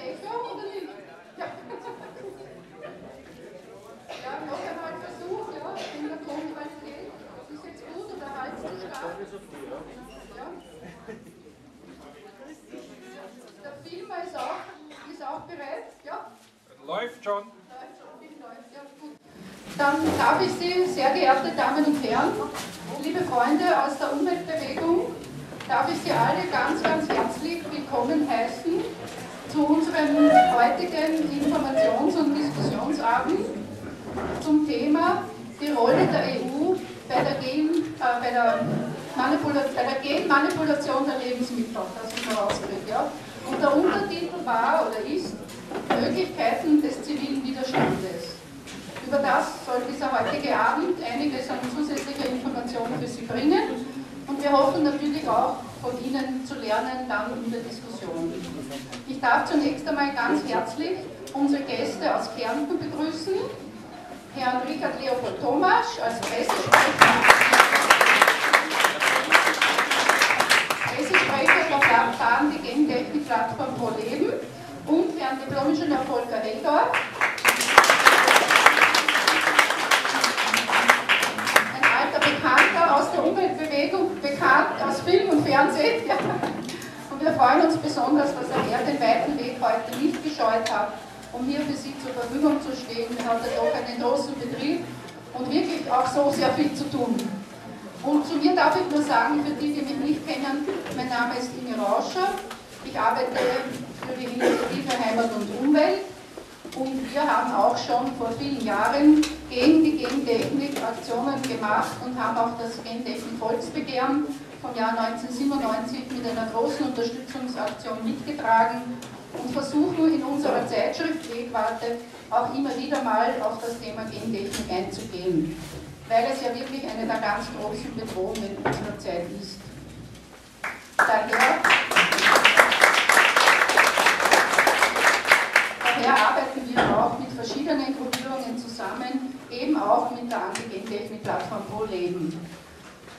Echo oder nicht? Ja. Ja, noch einmal Versuch, ja, in der Tonqualität. Ist jetzt gut oder halt zu stark? Ja. Der Filmer ist auch bereit, ja? Läuft schon. Läuft, ja, gut. Dann darf ich Sie, sehr geehrte Damen und Herren, liebe Freunde aus der Umweltbewegung, darf ich Sie alle ganz, ganz herzlich willkommen heißen zu unserem heutigen Informations- und Diskussionsabend zum Thema die Rolle der EU bei der Genmanipulation der Lebensmittel, das ich mal rauskriege. Ja? Und der Untertitel war oder ist Möglichkeiten des zivilen Widerstandes. Über das soll dieser heutige Abend einiges an zusätzlicher Information für Sie bringen und wir hoffen natürlich auch von Ihnen zu lernen dann in der Diskussion. Ich darf zunächst einmal ganz herzlich unsere Gäste aus Kärnten begrüßen, Herrn Richard Leopold Thomasch als Pressesprecher der Plattform die Gentechnik-Plattform Pro Leben und Herrn Diplom-Ingenieur Volker Heldorf, ein alter Bekannter aus der Umweltbewegung, bekannt aus Film und Fernsehen. Ja. Und wir freuen uns besonders, dass er den weiten Weg heute nicht gescheut hat, um hier für Sie zur Verfügung zu stehen. Er hat ja doch einen großen Betrieb und wirklich auch so sehr viel zu tun. Und zu mir darf ich nur sagen, für die, die mich nicht kennen, mein Name ist Inge Rauscher. Ich arbeite für die Initiative Heimat und Umwelt und wir haben auch schon vor vielen Jahren gegen die Gentechnik Aktionen gemacht und haben auch das Gentechnik-Volksbegehren vom Jahr 1997 mit einer großen Unterstützungsaktion mitgetragen und versuchen in unserer Zeitschrift Wegwarte auch immer wieder mal auf das Thema Gentechnik einzugehen, weil es ja wirklich eine der ganz großen Bedrohungen unserer Zeit ist. Daher arbeiten wir auch mit verschiedenen Gruppierungen zusammen, eben auch mit der Anti-Gentechnik-Plattform Pro Leben.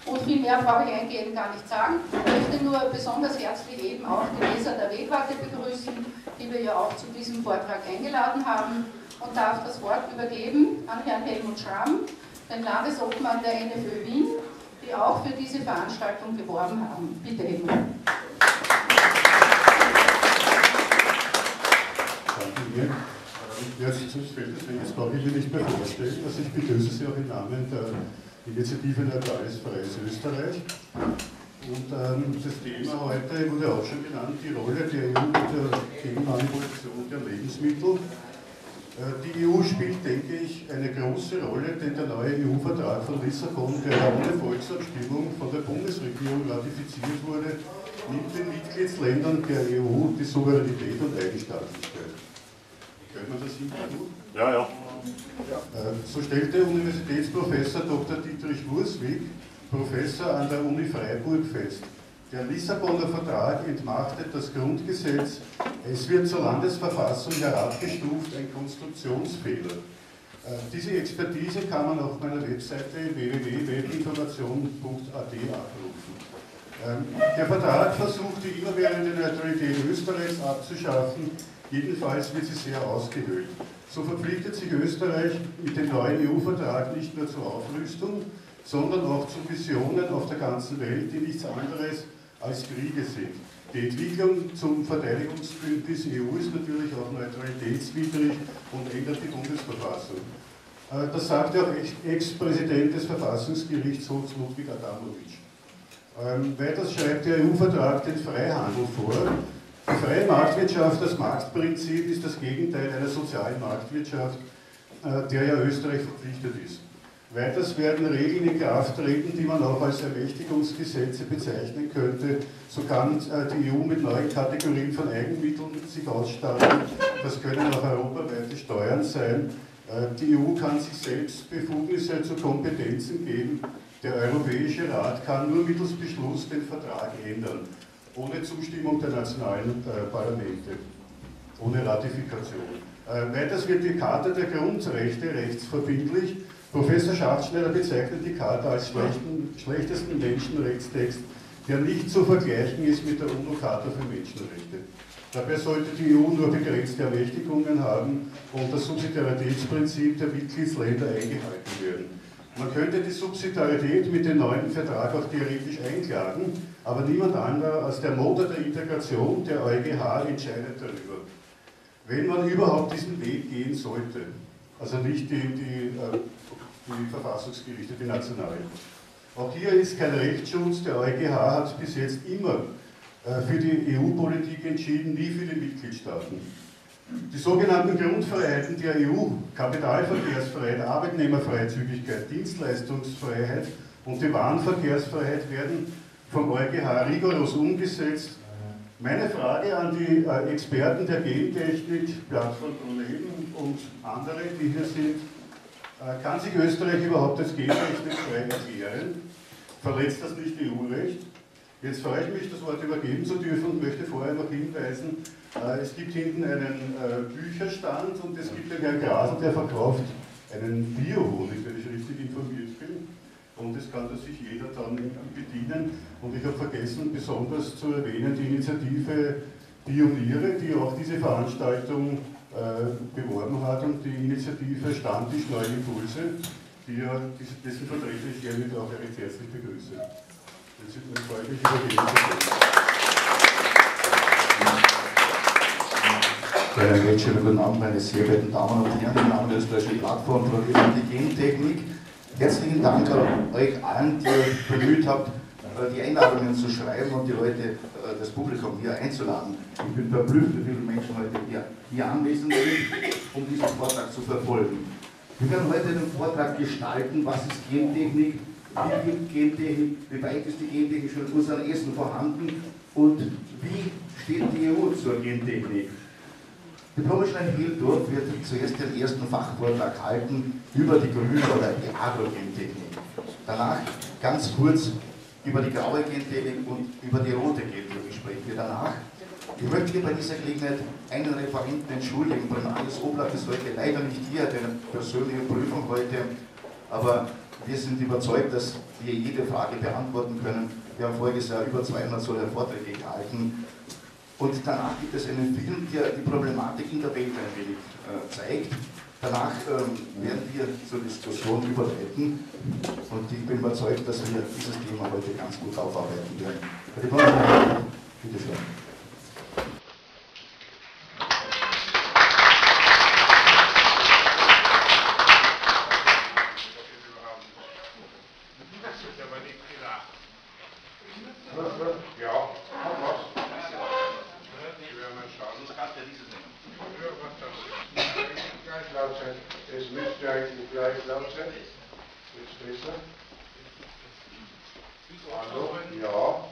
Und viel mehr brauche ich eingehend gar nicht sagen. Ich möchte nur besonders herzlich eben auch die Leser der Wegwarte begrüßen, die wir ja auch zu diesem Vortrag eingeladen haben und darf das Wort übergeben an Herrn Helmut Schramm, den Landesobmann der NFÖ Wien, die auch für diese Veranstaltung geworben haben. Bitte, Helmut. Danke. Ja, jetzt brauche ich mich nicht mehr vorstellen. Also ich begrüße Sie auch im Namen der Initiative Neutrales Freies Österreich. Und das Thema heute wurde auch schon genannt, die Rolle der EU bei der Genmanipulation der Lebensmittel. Die EU spielt, denke ich, eine große Rolle, denn der neue EU-Vertrag von Lissabon, der ohne Volksabstimmung von der Bundesregierung ratifiziert wurde, nimmt den Mitgliedsländern der EU die Souveränität und Eigenstaatlichkeit. Hört man das Interview? Ja, ja. So stellte Universitätsprofessor Dr. Dietrich Wurswig, Professor an der Uni Freiburg, fest. Der Lissabonner Vertrag entmachtet das Grundgesetz, es wird zur Landesverfassung herabgestuft, ein Konstruktionsfehler. Diese Expertise kann man auf meiner Webseite www.webinformation.at abrufen. Der Vertrag versucht, die immerwährende Neutralität Österreichs abzuschaffen, jedenfalls wird sie sehr ausgehöhlt. So verpflichtet sich Österreich mit dem neuen EU-Vertrag nicht nur zur Aufrüstung, sondern auch zu Missionen auf der ganzen Welt, die nichts anderes als Kriege sind. Die Entwicklung zum Verteidigungsbündnis EU ist natürlich auch neutralitätswidrig und ändert die Bundesverfassung. Das sagt auch Ex-Präsident des Verfassungsgerichtshofs Ludwig Adamovich. Weiters schreibt der EU-Vertrag den Freihandel vor. Die freie Marktwirtschaft, das Marktprinzip, ist das Gegenteil einer sozialen Marktwirtschaft, der ja Österreich verpflichtet ist. Weiters werden Regeln in Kraft treten, die man auch als Ermächtigungsgesetze bezeichnen könnte. So kann die EU mit neuen Kategorien von Eigenmitteln sich ausstatten. Das können auch europaweite Steuern sein. Die EU kann sich selbst Befugnisse zu Kompetenzen geben. Der Europäische Rat kann nur mittels Beschluss den Vertrag ändern, ohne Zustimmung der nationalen Parlamente, ohne Ratifikation. Weiters wird die Charta der Grundrechte rechtsverbindlich. Professor Schachtschneider bezeichnet die Charta als schlechtesten Menschenrechtstext, der nicht zu vergleichen ist mit der UNO-Charta für Menschenrechte. Dabei sollte die EU nur begrenzte Ermächtigungen haben und das Subsidiaritätsprinzip der Mitgliedsländer eingehalten werden. Man könnte die Subsidiarität mit dem neuen Vertrag auch theoretisch einklagen, aber niemand anderer als der Motor der Integration, der EuGH, entscheidet darüber. Wenn man überhaupt diesen Weg gehen sollte, also nicht die Verfassungsgerichte, die nationalen. Auch hier ist kein Rechtsschutz, der EuGH hat bis jetzt immer für die EU-Politik entschieden, nie für die Mitgliedstaaten. Die sogenannten Grundfreiheiten der EU, Kapitalverkehrsfreiheit, Arbeitnehmerfreizügigkeit, Dienstleistungsfreiheit und die Warenverkehrsfreiheit werden vom EuGH rigoros umgesetzt. Meine Frage an die Experten der Gentechnik, Plattform Leben und andere, die hier sind, kann sich Österreich überhaupt als gentechnikfrei erklären? Verletzt das nicht EU-Recht? Jetzt freue ich mich, das Wort übergeben zu dürfen und möchte vorher noch hinweisen, es gibt hinten einen Bücherstand und es gibt den Herrn Grasl, der verkauft einen Bio-Honig, wenn ich richtig informiert bin. Und es kann da sich jeder dann bedienen. Und ich habe vergessen, besonders zu erwähnen, die Initiative Pioniere, die auch diese Veranstaltung beworben hat, und die Initiative Stammtisch Neue Impulse, dessen Vertreter ich hiermit auch recht herzlich begrüße. Jetzt freue ich mich über die Einen schönen guten Abend, meine sehr verehrten Damen und Herren, im Namen der österreichischen Plattform für die Gentechnik. Herzlichen Dank an euch allen, die euch bemüht habt, die Einladungen zu schreiben und die Leute, das Publikum hier einzuladen. Ich bin verblüfft, wie viele Menschen heute hier anwesend sind, um diesen Vortrag zu verfolgen. Wir werden heute den Vortrag gestalten, was ist Gentechnik, wie gibt Gentechnik, wie weit ist die Gentechnik schon in unserem Essen vorhanden und wie steht die EU zur Gentechnik. Diplom-Ingenieur Hildorf wird zuerst den ersten Fachvortrag halten über die grüne oder die Agrogentechnik. Danach ganz kurz über die graue Gentechnik und über die rote Gentechnik sprechen wir danach. Ich möchte hier bei dieser Gelegenheit einen Referenten entschuldigen. Primarius Oblach ist heute leider nicht hier, hat eine persönliche Prüfung heute, aber wir sind überzeugt, dass wir jede Frage beantworten können. Wir haben voriges Jahr über 200 solcher Vorträge gehalten. Und danach gibt es einen Film, der die Problematik in der Welt ein wenig zeigt. Danach werden wir zur Diskussion überleiten und ich bin überzeugt, dass wir dieses Thema heute ganz gut aufarbeiten werden. Bitte schön. Es müsste eigentlich gleich laut sein. Jetzt besser. Hallo? Ja.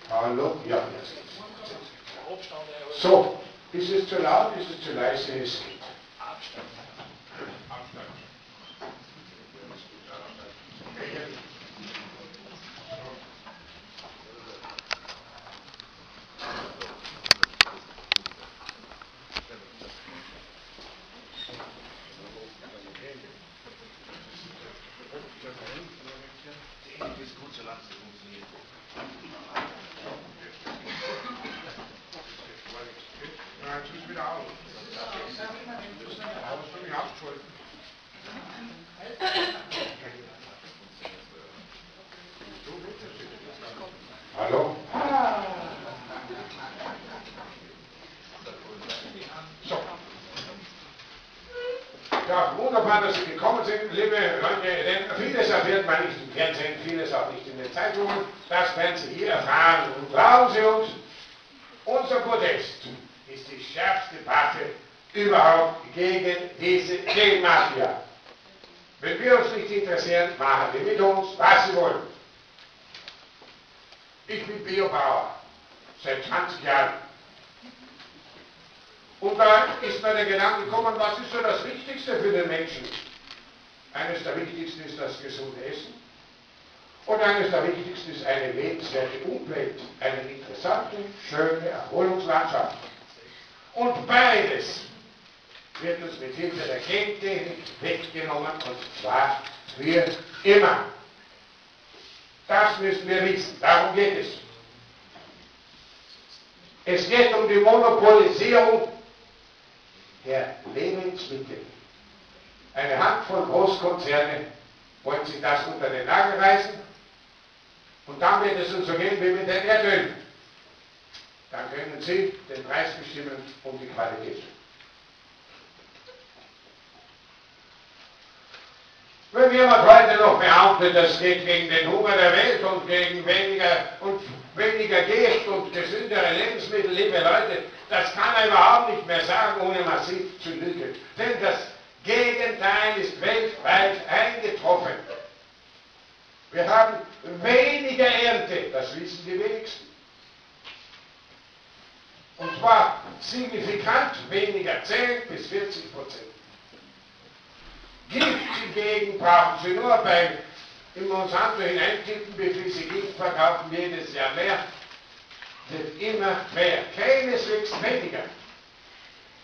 Hallo? Ja. So, ist es zu laut, ist es zu leise? Es geht. Abstand. Abstand. Hallo? So. Ja, wunderbar, dass Sie gekommen sind, liebe Leute, denn vieles erfährt man nicht im Fernsehen, vieles auch nicht in den Zeitungen, das werden Sie hier erfahren. Und trauen Sie uns, unser Protest ist die schärfste Waffe überhaupt gegen diese Genmafia. Wenn wir uns nicht interessieren, machen die mit uns, was sie wollen. Ich bin Biobauer, seit 20 Jahren. Und da ist mir der Gedanke gekommen, was ist so das Wichtigste für den Menschen? Eines der wichtigsten ist das gesunde Essen. Und eines der wichtigsten ist eine lebenswerte Umwelt, eine interessante, schöne Erholungslandschaft. Und beides wird uns mit Hilfe der Gentechnik weggenommen, und zwar für immer. Das müssen wir wissen, darum geht es. Es geht um die Monopolisierung der Lebensmittel. Eine Handvoll Großkonzerne wollen sich das unter den Nagel reißen und dann wird es uns so gehen wie mit den Erdöl. Dann können Sie den Preis bestimmen und die Qualität. Wenn jemand heute noch behauptet, das geht gegen den Hunger der Welt und gegen weniger Gift und gesündere Lebensmittel, liebe Leute, das kann er überhaupt nicht mehr sagen, ohne massiv zu lügen. Denn das Gegenteil ist weltweit eingetroffen. Wir haben weniger Ernte, das wissen die wenigsten. Und zwar signifikant weniger, 10 bis 40%. Gift hingegen brauchen Sie nur in Monsanto hineintippen, wie viel Sie Gift verkaufen, jedes Jahr mehr. Wird immer mehr. Keineswegs weniger.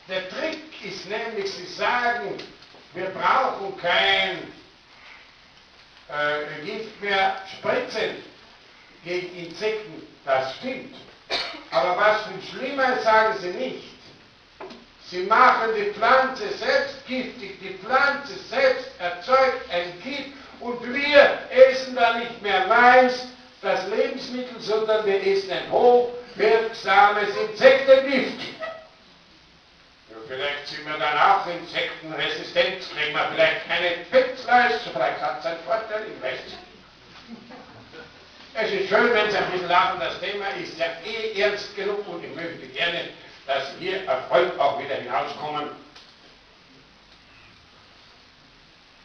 Der Trick ist nämlich, Sie sagen, wir brauchen kein Gift mehr spritzen gegen Insekten. Das stimmt. Aber was viel schlimmer ist, sagen Sie nicht. Sie machen die Pflanze selbst giftig, die Pflanze selbst erzeugt ein Gift und wir essen dann nicht mehr Mais, das Lebensmittel, sondern wir essen ein hochwirksames Insektengift. Ja, vielleicht sind wir dann auch insektenresistent, kriegen wir vielleicht keine Fettfleisch, vielleicht hat es einen Vorteil, ich weiß nicht. Es ist schön, wenn Sie ein bisschen lachen, das Thema ist ja ernst genug und ich möchte gerne, dass wir Erfolg auch wieder hinauskommen.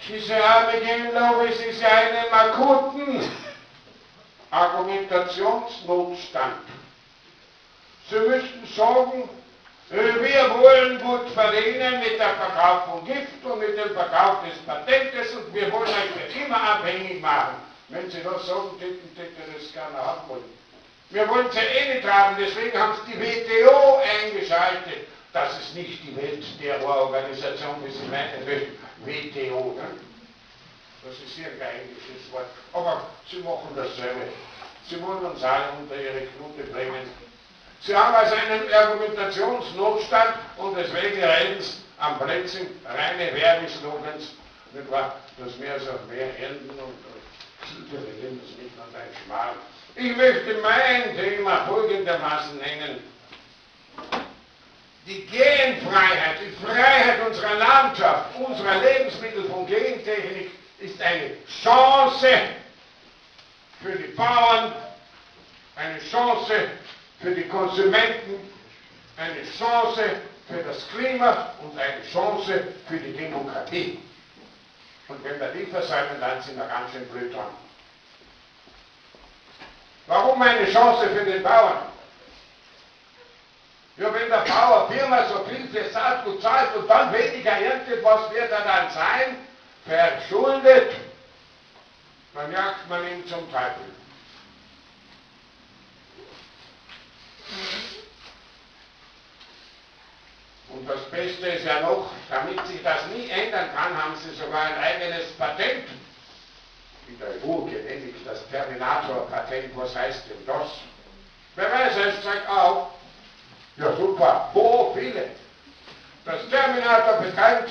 Diese arme Genlow, es ist ja einem akuten Argumentationsnotstand. Sie müssten sagen, wir wollen gut verdienen mit der Verkauf von Gift und mit dem Verkauf des Patentes und wir wollen euch für immer abhängig machen. Wenn Sie das sagen, hätten das gerne haben wollen. Wir wollen es ja eh nicht haben, deswegen haben sie die WTO eingeschaltet. Das ist nicht die Weltterrororganisation, wie Sie meinen möchten. WTO, ne? Das ist hier kein englisches Wort. Aber sie machen dasselbe. Sie wollen uns alle unter ihre Knute bringen. Sie haben also einen Argumentationsnotstand und deswegen reden sie am Plätzchen reine Werbeslogans, nicht wahr? Dass mehr so mehr ernten und wir reden das nicht an ein Schmal. Ich möchte mein Thema folgendermaßen nennen. Die Genfreiheit, die Freiheit unserer Landschaft, unserer Lebensmittel von Gentechnik ist eine Chance für die Bauern, eine Chance für die Konsumenten, eine Chance für das Klima und eine Chance für die Demokratie. Und wenn wir die versäumen, dann sind wir ganz schön blöd dran. Warum eine Chance für den Bauern? Ja, wenn der Bauer Firma so viel für Saatgut zahlt und dann weniger erntet, was wird er dann sein? Verschuldet. Dann jagt man ihn zum Teufel. Und das Beste ist ja noch, damit sich das nie ändern kann, haben sie sogar ein eigenes Patent in der EU genehmigt, das Terminator-Patent. Was heißt denn das? Wer weiß, es zeigt auf. Ja super, wo viele? Das Terminator betreibt,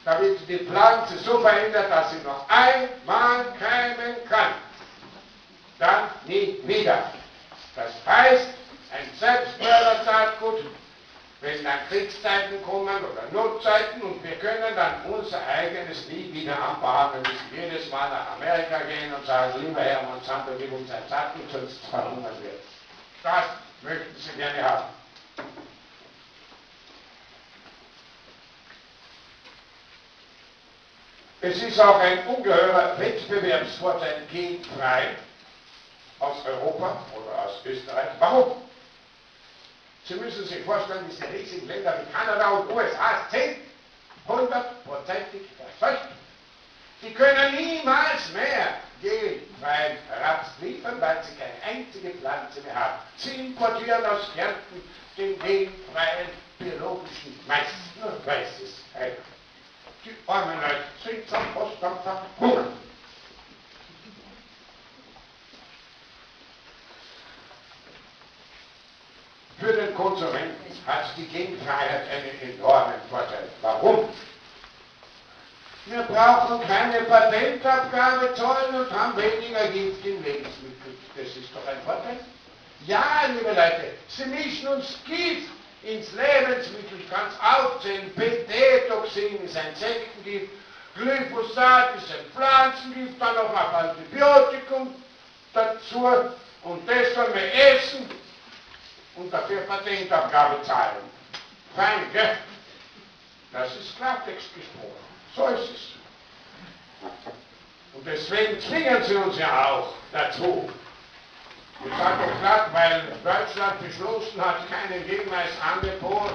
damit die Pflanze so verändert, dass sie noch einmal keimen kann. Dann nie wieder. Das heißt, ein Selbstmörder-Saatgut, wenn dann Kriegszeiten kommen oder Notzeiten und wir können dann unser eigenes nie wieder anbauen, wir müssen jedes Mal nach Amerika gehen und sagen, lieber Herr Monsanto, gib uns ein Saatgut, sonst verhungern wir. Das möchten Sie gerne haben. Es ist auch ein ungeheurer Wettbewerbsvorteil genfrei aus Europa oder aus Österreich. Warum? Sie müssen sich vorstellen, diese riesigen Länder wie Kanada und USA sind 100%ig verseucht. Die können niemals mehr genfreien Raps liefern, weil sie keine einzige Pflanze mehr haben. Sie importieren aus Kärnten den genfreien biologischen Mais. Nur weiß es keiner. Die armen Leute sind schon fast am Verhungern. Für den Konsumenten hat die Genfreiheit einen enormen Vorteil. Warum? Wir brauchen keine Patentabgabe zahlen und haben weniger Gift in Lebensmitteln. Das ist doch ein Vorteil. Ja, liebe Leute, Sie mischen uns Gift ins Lebensmittel. Ich kann es aufzählen. PT-Toxin ist ein Insektengift, Glyphosat ist ein Pflanzengift, dann noch ein Antibiotikum dazu. Und das sollen wir essen und dafür Patentabgabe zahlen. Fein, gell? Das ist Klartext gesprochen. So ist es. Und deswegen zwingen sie uns ja auch dazu. Ich sage doch glatt, weil Deutschland beschlossen hat, keinen Genmais anzubauen,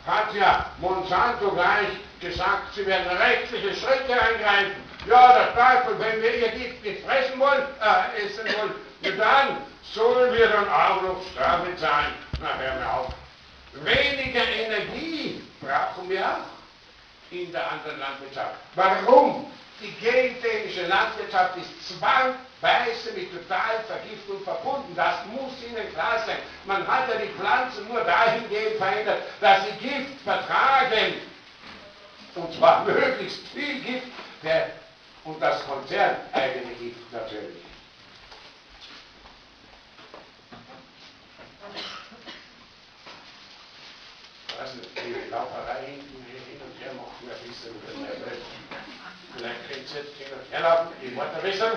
hat ja Monsanto gleich gesagt, sie werden rechtliche Schritte eingreifen. Ja, der Teufel, wenn wir ihr Gift nicht fressen wollen, essen wollen, dann sollen wir dann auch noch Strafe zahlen. Na, hör mir auf. Weniger Energie brauchen wir auch in der anderen Landwirtschaft. Warum? Die gentechnische Landwirtschaft ist zwangsweise mit Totalvergiftung verbunden. Das muss Ihnen klar sein. Man hat ja die Pflanzen nur dahingehend verändert, dass sie Gift vertragen. Und zwar möglichst viel Gift. Und das konzerneigene Gift natürlich. Also die Lauferei hinten hin und her macht mir ein bisschen nervös. Vielleicht könnt ihr jetzt hin und her laufen, ich wollte ein bisschen.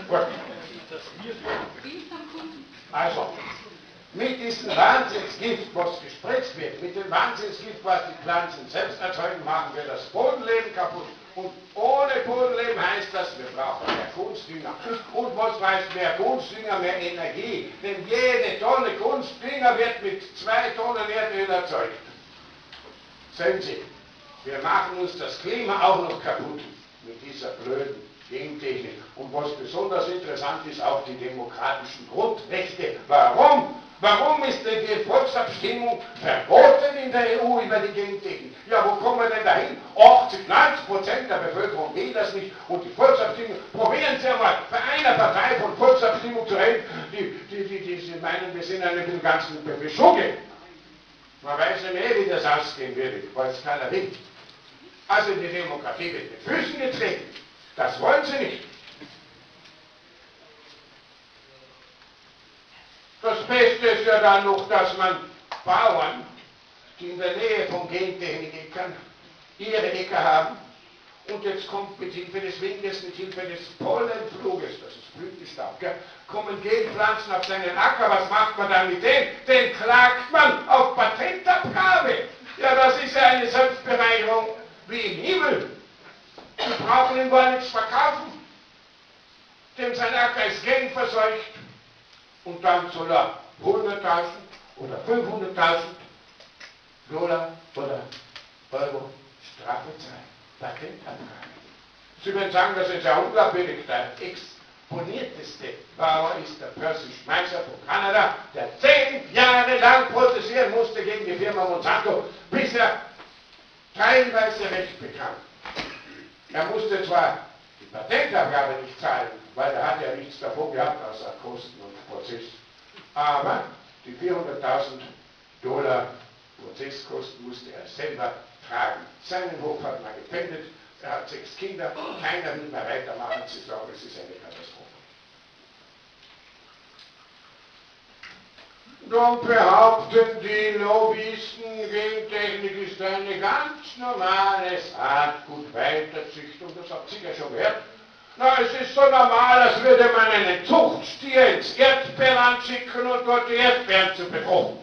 Gut. Also, mit diesem Wahnsinnsgift, was gespritzt wird, mit dem Wahnsinnsgift, was die Pflanzen selbst erzeugen, machen wir das Bodenleben kaputt. Und ohne Bodenleben heißt das, wir brauchen mehr Kunstdünger. Und was heißt mehr Kunstdünger, mehr Energie? Denn jede Tonne Kunstdünger wird mit 2 Tonnen Erdöl erzeugt. Sehen Sie, wir machen uns das Klima auch noch kaputt mit dieser blöden Gentechnik. Und was besonders interessant ist, auch die demokratischen Grundrechte. Warum? Warum ist denn die Volksabstimmung verboten in der EU über die Gentechnik? Ja, wo kommen wir denn dahin? 80–90% der Bevölkerung will das nicht. Und die Volksabstimmung, probieren Sie einmal bei einer Partei von Volksabstimmung zu reden, die meinen, wir sind eine ganzen Beschugge. Man weiß nicht mehr, wie das ausgehen würde, weil es keiner will. Also die Demokratie wird mit Füßen getreten. Das wollen Sie nicht. Das Beste ist ja dann noch, dass man Bauern, die in der Nähe von Gentechnikern ihre Äcker haben, und jetzt kommt mit Hilfe des Windes, mit Hilfe des Pollenfluges, das ist Blütenstaub, kommen Genpflanzen auf seinen Acker, was macht man dann mit denen? Den klagt man auf Patentabgabe. Ja, das ist ja eine Selbstbereicherung wie im Himmel. Die brauchen ihm gar nichts verkaufen, denn sein Acker ist genverseucht. Und dann soll er 100.000 oder 500.000 Dollar oder Euro Strafe zahlen. Patentabgabe. Sie werden sagen, das ist ja unglaubwürdig. Der exponierteste Bauer ist der Percy Schmeißer von Kanada, der 10 Jahre lang protestieren musste gegen die Firma Monsanto, bis er teilweise Recht bekam. Er musste zwar die Patentabgabe nicht zahlen, weil er hat ja nichts davon gehabt, außer Kosten und Prozess. Aber die 400.000 Dollar Prozesskosten musste er selber tragen. Seinen Hof hat man gepfändet, er hat 6 Kinder, keiner will mehr weitermachen, sie sagen, es ist eine Katastrophe. Dann behaupten die Lobbyisten, Gentechnik ist eine ganz normale Saatgut-Weiterzüchtung, das habt ihr ja schon gehört. Na, es ist so normal, als würde man einen Zuchtstier ins Erdbeerland schicken und dort die Erdbeeren zu befruchten.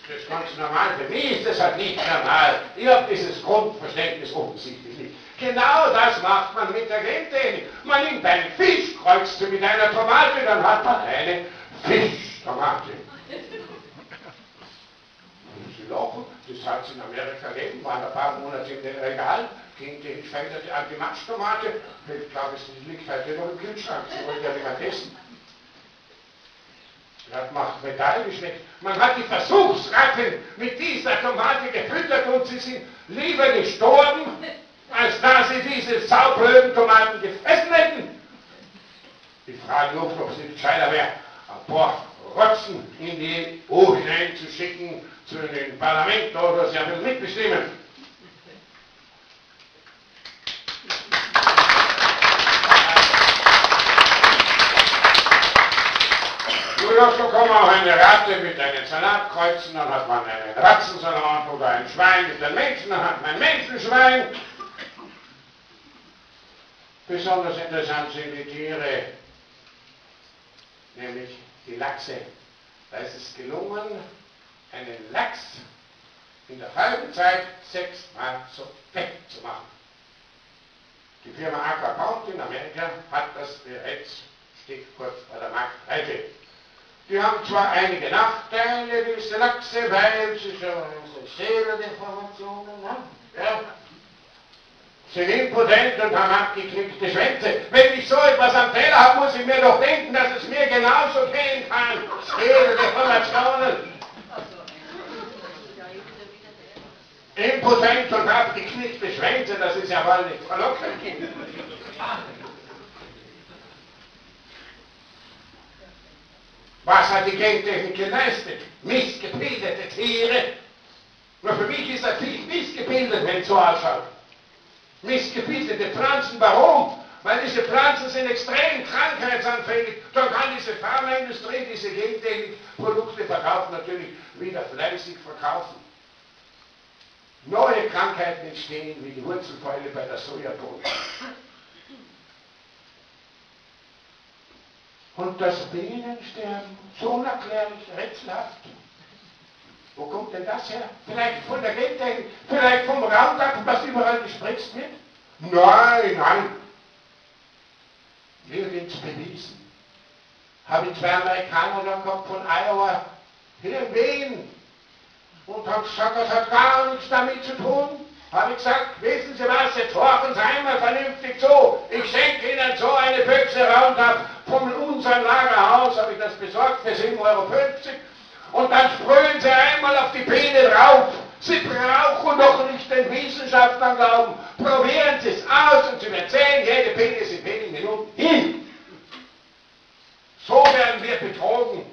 Ist das ganz normal? Für mich ist das halt nicht normal. Ich habe dieses Grundverständnis offensichtlich nicht. Genau das macht man mit der Gentechnik. Man nimmt einen Fisch, kreuzt sie mit einer Tomate, dann hat man eine Fischtomate. Sie lachen, das hat es in Amerika gegeben, waren ein paar Monate in den Regalen. Gentechnisch veränderte Antimatschtomate, ich glaube, es liegt heute immer im Kühlschrank, sie wollen ja nicht mehr testen. Das macht Metall geschmeckt. Man hat die Versuchsratten mit dieser Tomate gefüttert und sie sind lieber gestorben, als da sie diese saublöden Tomaten gefressen hätten. Ich frage oft, ob es nicht gescheiter wäre, ein paar Rotzen in die EU hineinzuschicken, zu den Parlament, oder sie haben mitbestimmen. Früher so kommt auch eine Ratte mit einem Salatkreuzen, dann hat man einen Ratzensalat oder ein Schwein mit einem Menschen, dann hat man ein Menschenschwein. Besonders interessant sind die Tiere, nämlich die Lachse. Da ist es gelungen, einen Lachs in der halben Zeit 6-mal so fett zu machen. Die Firma Acker Pound in Amerika hat das bereits, steht kurz bei der Marktreife. Die haben zwar einige Nachteile, diese Lachse, weil sie so Schädeldeformationen haben. Ja. Sind impotent und haben abgeknickte Schwänze. Wenn ich so etwas am Teller habe, muss ich mir doch denken, dass es mir genauso gehen kann. Schädeldeformationen. Impotent und abgeknickte Schwänze, das ist ja wohl nicht verlockend. Was hat die Gentechnik geleistet? Missgebildete Tiere. Nur für mich ist das Vieh missgebildet, wenn es so ausschaut. Missgebildete Pflanzen, warum? Weil diese Pflanzen sind extrem krankheitsanfällig. Dann kann diese Pharmaindustrie diese Gentechnik-Produkte verkaufen, natürlich wieder fleißig verkaufen. Neue Krankheiten entstehen, wie die Wurzelfäule bei der Sojabohne. Und das Bienensterben, so unerklärlich, rätselhaft. Wo kommt denn das her? Vielleicht von der Gentechnik, vielleicht vom Roundup, was überall gespritzt wird? Nein, nein. Nirgends bewiesen. Habe ich 2 Amerikaner da gehabt von Iowa, hier in Wien, und haben gesagt, das hat gar nichts damit zu tun. Habe ich gesagt, wissen Sie was, jetzt horchen Sie einmal vernünftig zu. Ich schenke Ihnen so eine Büchse Roundup von unserem Lagerhaus, habe ich das besorgt, für 7,50 €. Und dann sprühen Sie einmal auf die Biene drauf. Sie brauchen doch nicht den Wissenschaftlern glauben. Probieren Sie es aus und Sie werden sehen, jede Biene ist in wenigen Minuten hin. So werden wir betrogen.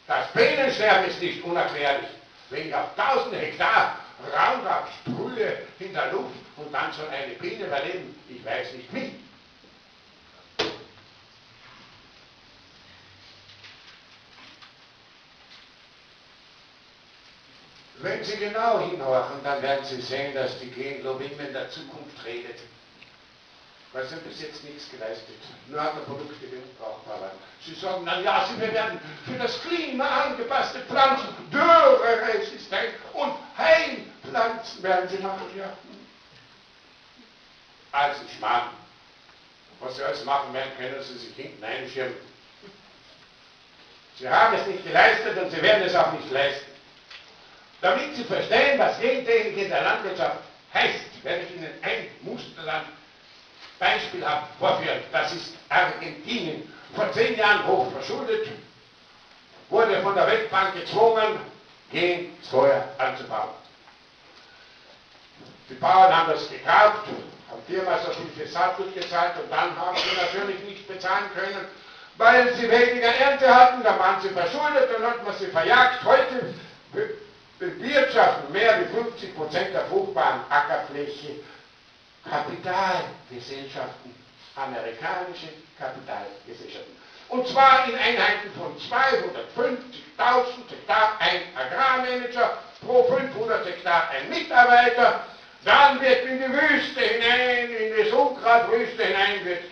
Das Bienensterben ist nicht unerklärlich. Wenn ich auf 1000 Hektar Roundup sprühe in der Luft und dann soll eine Biene überleben, ich weiß nicht wie. Wenn Sie genau hinhorchen, dann werden Sie sehen, dass die Genlobby in der Zukunft redet. Weil sie haben bis jetzt nichts geleistet. Nur andere Produkte, die unbrauchbar waren. Sie sagen dann, ja, sie werden für das Klima angepasste Pflanzen, dürreresistent und Heilpflanzen werden sie machen. Ja. Also Schmarrn. Was sie alles machen werden, können sie sich hinten einschirmen. Sie haben es nicht geleistet und sie werden es auch nicht leisten. Damit Sie verstehen, was Gentechnik in der Landwirtschaft heißt, werde ich Ihnen ein Musterland beispielhaft vorführen. Das ist Argentinien. Vor 10 Jahren hoch verschuldet, wurde von der Weltbank gezwungen, Gen-Soja anzubauen. Die Bauern haben das gekauft, haben viermal so viel für Saatgut gezahlt und dann haben sie natürlich nicht bezahlen können, weil sie weniger Ernte hatten, dann waren sie verschuldet, dann hat man sie verjagt. Heute bewirtschaften mehr wie 50% der fruchtbaren Ackerfläche Kapitalgesellschaften, amerikanische Kapitalgesellschaften. Und zwar in Einheiten von 250.000 Hektar ein Agrarmanager, pro 500 Hektar ein Mitarbeiter. Dann wird in die Wüste hinein, in die Sunkratwüste hinein, wird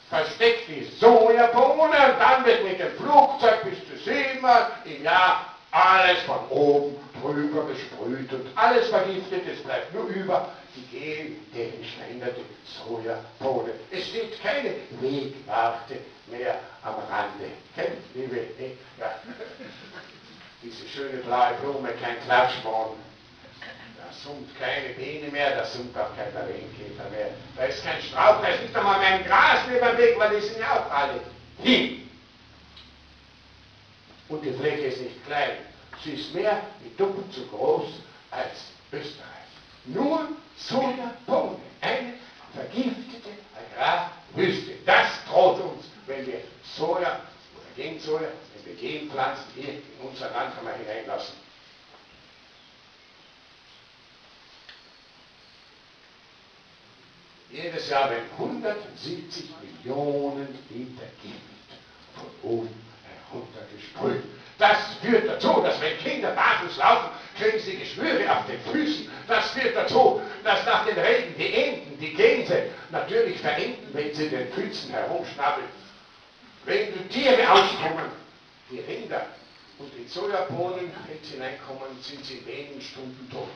versteckt die Sojabohne und dann wird mit dem Flugzeug bis zu 7-mal im Jahr alles von oben drüber besprüht und alles vergiftet, es bleibt nur über die gentechnisch veränderte Sojabohne. Es steht keine Wegwarte mehr am Rande. Kennt, liebe, ja. Diese schöne blaue Blume, kein Klatschbaum. Da summt keine Biene mehr, da summt auch kein Marienkäfer mehr. Da ist kein Strauch, da ist nicht einmal mehr ein Gras mehr beim Weg, weil die sind ja auch alle hin. Und die Fläche ist nicht klein. Sie ist mehr wie doppelt so groß als Österreich. Nur Sojabohne, eine vergiftete Agrarwüste. Das droht uns, wenn wir Soja oder Gensoja, wenn wir kann man hineinlassen. Jedes Jahr werden 170 Millionen Liter Gift von oben heruntergesprüht. Das führt dazu, dass wenn Kinder barfuß laufen, kriegen sie Geschwüre auf den Füßen. Das führt dazu, dass nach dem Regen die Enten, die Gänse natürlich verenden, wenn sie den Pfützen herumschnabbeln. Wenn die Tiere auskommen, die Rinder und die Sojabohnen, wenn sie hineinkommen, sind sie in wenigen Stunden tot.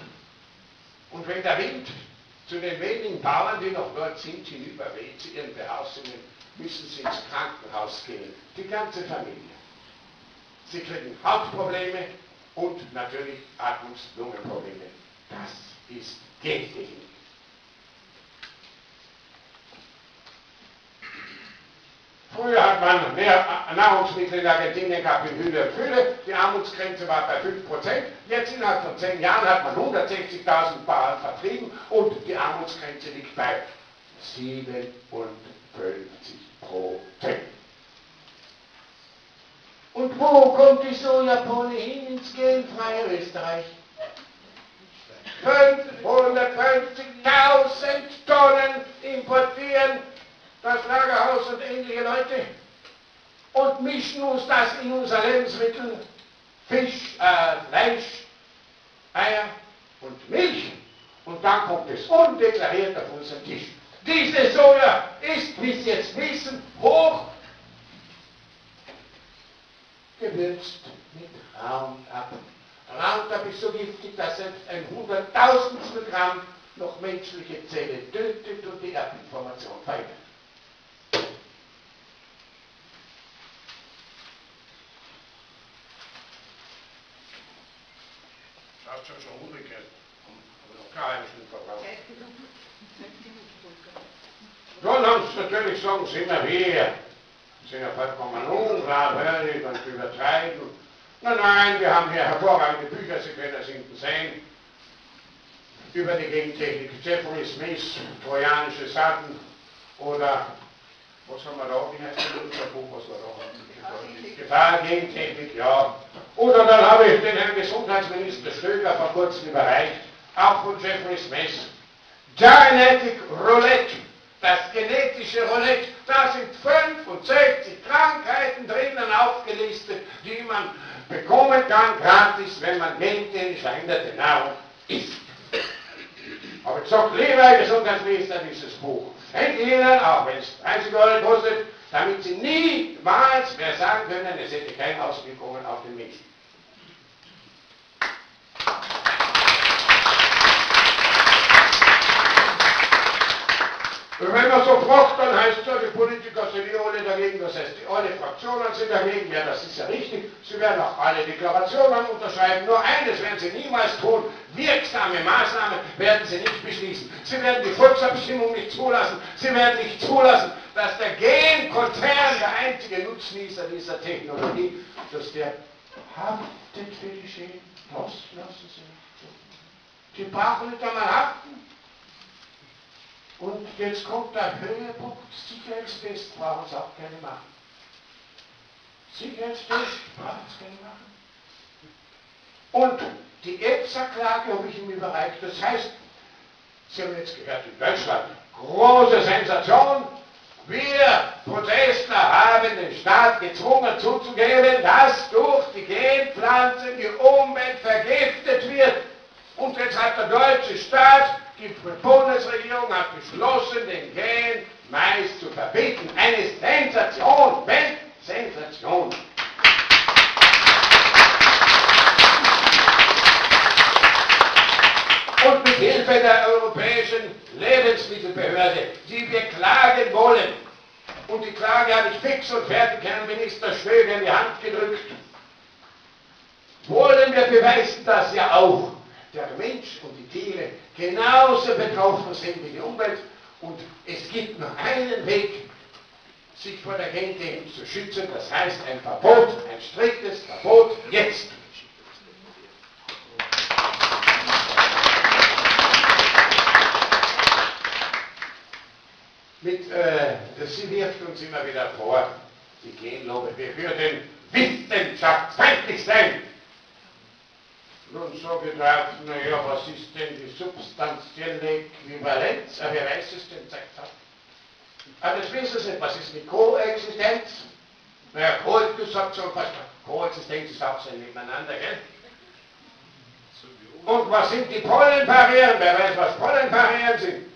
Und wenn der Wind zu den wenigen Bauern, die noch dort sind, hinüberweht zu ihren Behausungen, müssen sie ins Krankenhaus gehen. Die ganze Familie. Sie kriegen Hautprobleme und natürlich Atmungs-Lungenprobleme. Das ist Gentechnik. Früher hat man mehr Nahrungsmittel in Argentinien gehabt in Hülle und Fülle. Die Armutsgrenze war bei 5%. Jetzt innerhalb von 10 Jahren hat man 160.000 Bauern vertrieben und die Armutsgrenze liegt bei 57%. Und wo kommt die Sojabohne hin? Ins genfreie Österreich. 550.000 Tonnen importieren das Lagerhaus und ähnliche Leute und mischen uns das in unser Lebensmittel, Fisch, Fleisch, Eier und Milch. Und dann kommt es undeklariert auf unseren Tisch. Diese Soja ist, wie Sie jetzt wissen, hoch gewürzt mit Roundup. Roundup ist so giftig, dass selbst ein 100.000stel Gramm noch menschliche Zelle tötet und die Erbinformation verhindert. Schaut schon umgekehrt. Aber noch gar einen Schnitt verbraucht. Dann haben sie natürlich sagen, sind wir hier. Sind ja vollkommen unglaubwürdig und übertreiben. Nein, wir haben hier hervorragende Bücher, Sie können das hinten sehen, über die Gentechnik. Jeffrey Smith, Trojanische Saaten, oder, was haben wir da, wie heißt unser Buch, was wir da haben? Gefahr, Gentechnik, ja. Oder dann habe ich den Herrn Gesundheitsminister Stöger vor kurzem überreicht, auch von Jeffrey Smith. Genetic Roulette. Das genetische Roulette, da sind 65 Krankheiten drinnen aufgelistet, die man bekommen kann, gratis, wenn man gentechnisch veränderte Nahrung isst. Aber ich sage, lieber Gesundheitsminister, dieses Buch schenke Ihnen, auch wenn es 30 € kostet, damit Sie niemals mehr sagen können, es hätte keine Auswirkungen auf den Menschen. Und wenn man so fragt, dann heißt es ja, die Politiker sind alle dagegen, das heißt, alle Fraktionen sind dagegen, ja, das ist ja richtig, sie werden auch alle Deklarationen unterschreiben, nur eines werden sie niemals tun, wirksame Maßnahmen werden sie nicht beschließen. Sie werden die Volksabstimmung nicht zulassen, sie werden nicht zulassen, dass der Genkonzern, der einzige Nutznießer dieser Technologie, dass der haftet für die Schäden, das lassen sie nicht tun. Sie brauchen nicht einmal haften. Und jetzt kommt der Höhepunkt, Sicherheitstest brauchen Sie auch keine machen. Sicherheitstest brauchen Sie keine machen. Und die EFSA-Klage habe ich ihm überreicht. Das heißt, Sie haben jetzt gehört, in Deutschland, große Sensation, wir Protestler haben den Staat gezwungen zuzugeben, dass durch die Genpflanzen die Umwelt vergiftet wird. Und jetzt hat der deutsche Staat, die Bundesregierung hat beschlossen, den Gen-Mais zu verbieten. Eine Sensation, Weltsensation. Und mit Hilfe der Europäischen Lebensmittelbehörde, die wir klagen wollen, und die Klage habe ich fix und fertig Herrn Minister Stöger in die Hand gedrückt, wollen wir beweisen, dass ja auch der Mensch und die Tiere genauso betroffen sind wie die Umwelt. Und es gibt nur einen Weg, sich vor der Gentechnik zu schützen, das heißt ein Verbot, ein striktes Verbot jetzt. Sie wirft uns immer wieder vor, die Genlobby, wir würden wissenschaftsfeindlich sein. Nun so gedacht, naja, was ist denn die substanzielle Äquivalenz? Wer weiß es denn, sagt er. Aber das wissen Sie nicht, was ist mit Koexistenz? Naja, du sagst schon fast, Koexistenz ist auch so nebeneinander, gell? Und was sind die Pollenbarrieren? Wer weiß, was Pollenbarrieren sind?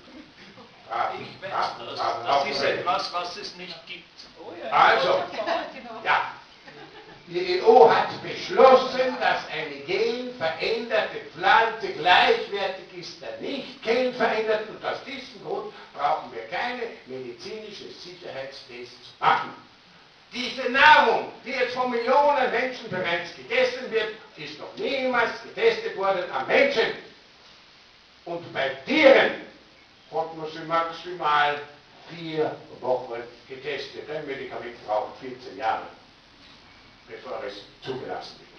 Ich weiß das. Das ist etwas, was es nicht gibt. Also, ja. Die EU hat beschlossen, dass eine genveränderte Pflanze gleichwertig ist der nicht genveränderten, und aus diesem Grund brauchen wir keine medizinische Sicherheitstests machen. Diese Nahrung, die jetzt von Millionen Menschen bereits gegessen wird, ist noch niemals getestet worden am Menschen. Und bei Tieren hat man sie maximal 4 Wochen getestet. Ein Medikament braucht 14 Jahre, bevor es zugelassen wird.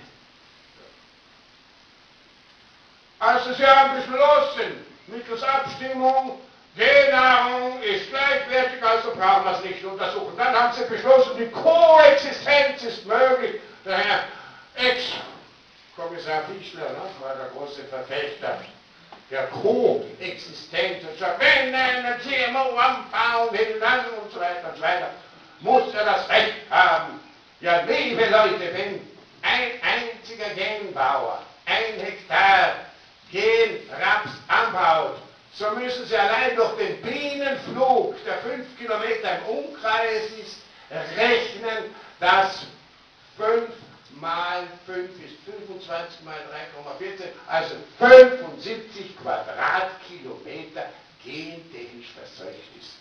Also Sie haben beschlossen, mittels Abstimmung, Gennahrung ist gleichwertig, also brauchen wir es nicht untersuchen. Dann haben Sie beschlossen, die Koexistenz ist möglich. Der Herr Ex-Kommissar Fischler war der große Verfechter der Koexistenz und sagt, wenn ein GMO anbauen will, dann und so weiter, muss er das Recht haben. Ja, liebe Leute, wenn ein einziger Genbauer 1 Hektar Genraps anbaut, so müssen Sie allein durch den Bienenflug, der 5 Kilometer im Umkreis ist, rechnen, dass 5 mal 5 ist 25 mal 3,14, also 75 Quadratkilometer gentechnisch verseucht ist.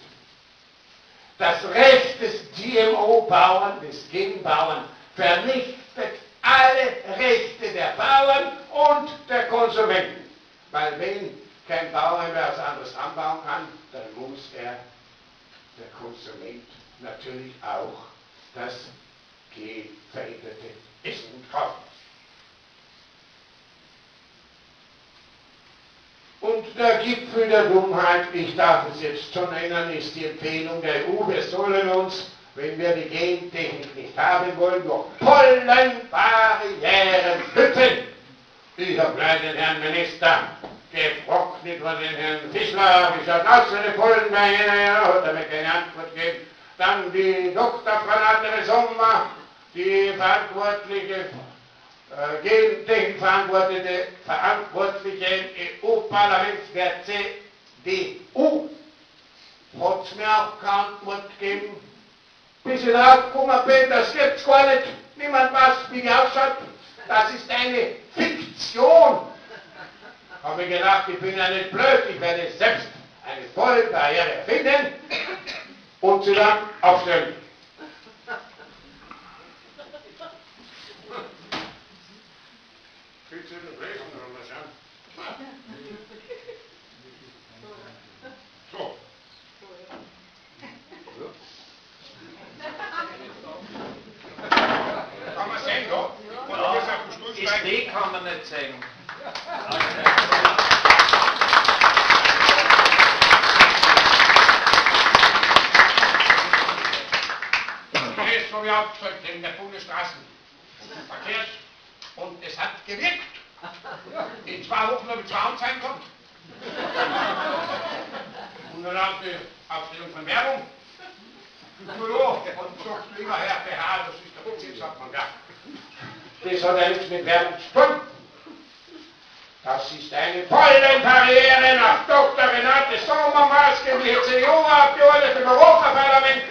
Das Recht des GMO-Bauern, des Genbauern, vernichtet alle Rechte der Bauern und der Konsumenten. Weil wenn kein Bauer mehr was anderes anbauen kann, dann muss er, der Konsument, natürlich auch das veränderte Essen kaufen. Und der Gipfel der Dummheit, ich darf es jetzt schon nennen, ist die Empfehlung der EU, wir sollen uns, wenn wir die Gentechnik nicht haben wollen, durch Pollenbarrieren schützen. Ich habe gleich den Herrn Minister gefragt, nicht von den Herrn Fischler, wie schaut aus eine Pollenbarriere, ja, hat er mir keine Antwort gegeben. Dann die Dr. Frau Sommer, die verantwortliche Verantwortliche im EU-Parlament der CDU, hat es mir auch keine Antwort gegeben. Bis ich drauf gekommen bin, das gibt es gar nicht. Niemand weiß, wie die ausschaut. Das ist eine Fiktion. Habe ich gedacht, ich bin ja nicht blöd, ich werde selbst eine Pollenbarriere erfinden und sie dann aufstellen. Willst du das lesen oder was schauen? So. Kann man sehen, da? Ja, ist die kann man nicht sehen. Das habe ich aufgezeigt in der Bundesstraßenverkehrs und es hat gewirkt. In 2 Wochen habe ich zu Hause reingekommen. Und dann haben die Aufstellung von Werbung. Ja, und sagt lieber Herr BH, das ist der Prinzip, sagt man, ja. Das hat ja nichts mit Werbung zu tun. Das ist eine Pollenbarriere nach Dr. Renate Sommer, maßgebliche CDU-Abgeordnete im Europaparlament.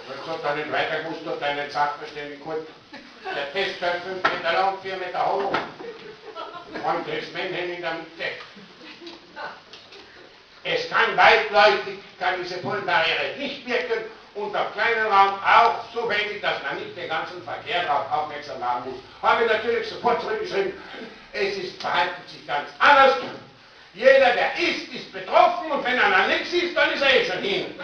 Das hat dann nicht weiter gewusst, hat einen Sachverständigen geholt. Der Test war 5 Meter lang, 4 Meter hoch. Und das Männchen in der Mitte. Es kann weitläufig, kann diese Pollenbarriere nicht wirken und auf kleinen Raum auch so wenig, dass man nicht den ganzen Verkehr darauf aufmerksam machen muss. Habe ich natürlich sofort zurückgeschrieben, verhalten sich ganz anders. Jeder, der isst, ist betroffen und wenn einer nichts isst, dann ist er eh schon hin.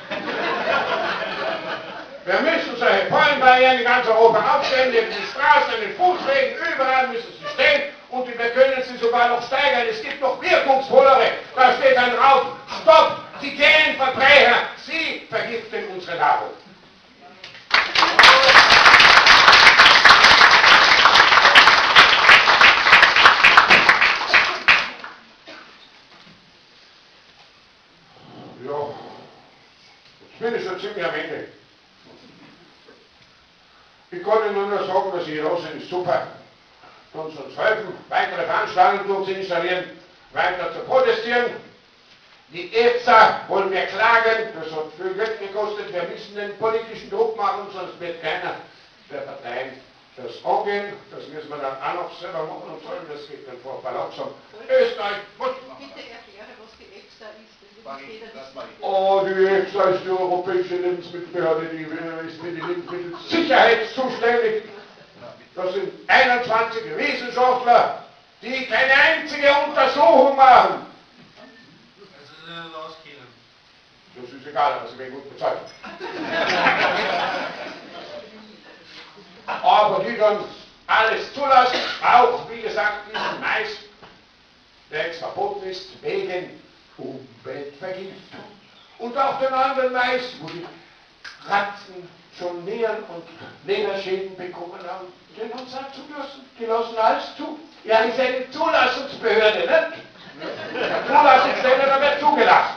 Wir müssen solche Pollenbarrieren in ganz Europa aufstellen, in den Straßen, in den Fußwegen, überall müssen sie stehen und wir können sie sogar noch steigern. Es gibt noch wirkungsvollere. Da steht dann drauf, stopp, die Genverbrecher, sie vergiften unsere Nahrung. bin ich schon ziemlich am Ende. Ich kann Ihnen nur sagen, dass Sie da sind, ist super. Uns helfen, weitere Veranstaltungen durchzuinstallieren, weiter zu protestieren. Die EFSA wollen wir klagen, das hat viel Geld gekostet, wir müssen den politischen Druck machen, sonst wird keiner der Parteien das angehen. Das müssen wir dann auch noch selber machen und sollen, das geht dann vor langsam. Österreich muss. Bitte erkläre, was die EFSA ist. Oh, die EFSA ist die Europäische Lebensmittelbehörde, die ist für die Lebensmittelsicherheit zuständig. Das sind 21 Wissenschaftler, die keine einzige Untersuchung machen. Das ist egal, aber sie werden gut bezahlt. Aber die dann alles zulassen, auch wie gesagt diesen Mais, der jetzt verboten ist wegen Umweltvergiftung. Und auch den anderen Mais, wo die Ratten schon Nieren- und Leberschäden bekommen haben, den haben sie halt zulassen. Die lassen alles zu. Ja, ist eine Zulassungsbehörde, nicht? Der Zulassungsstelle, da wird zugelassen.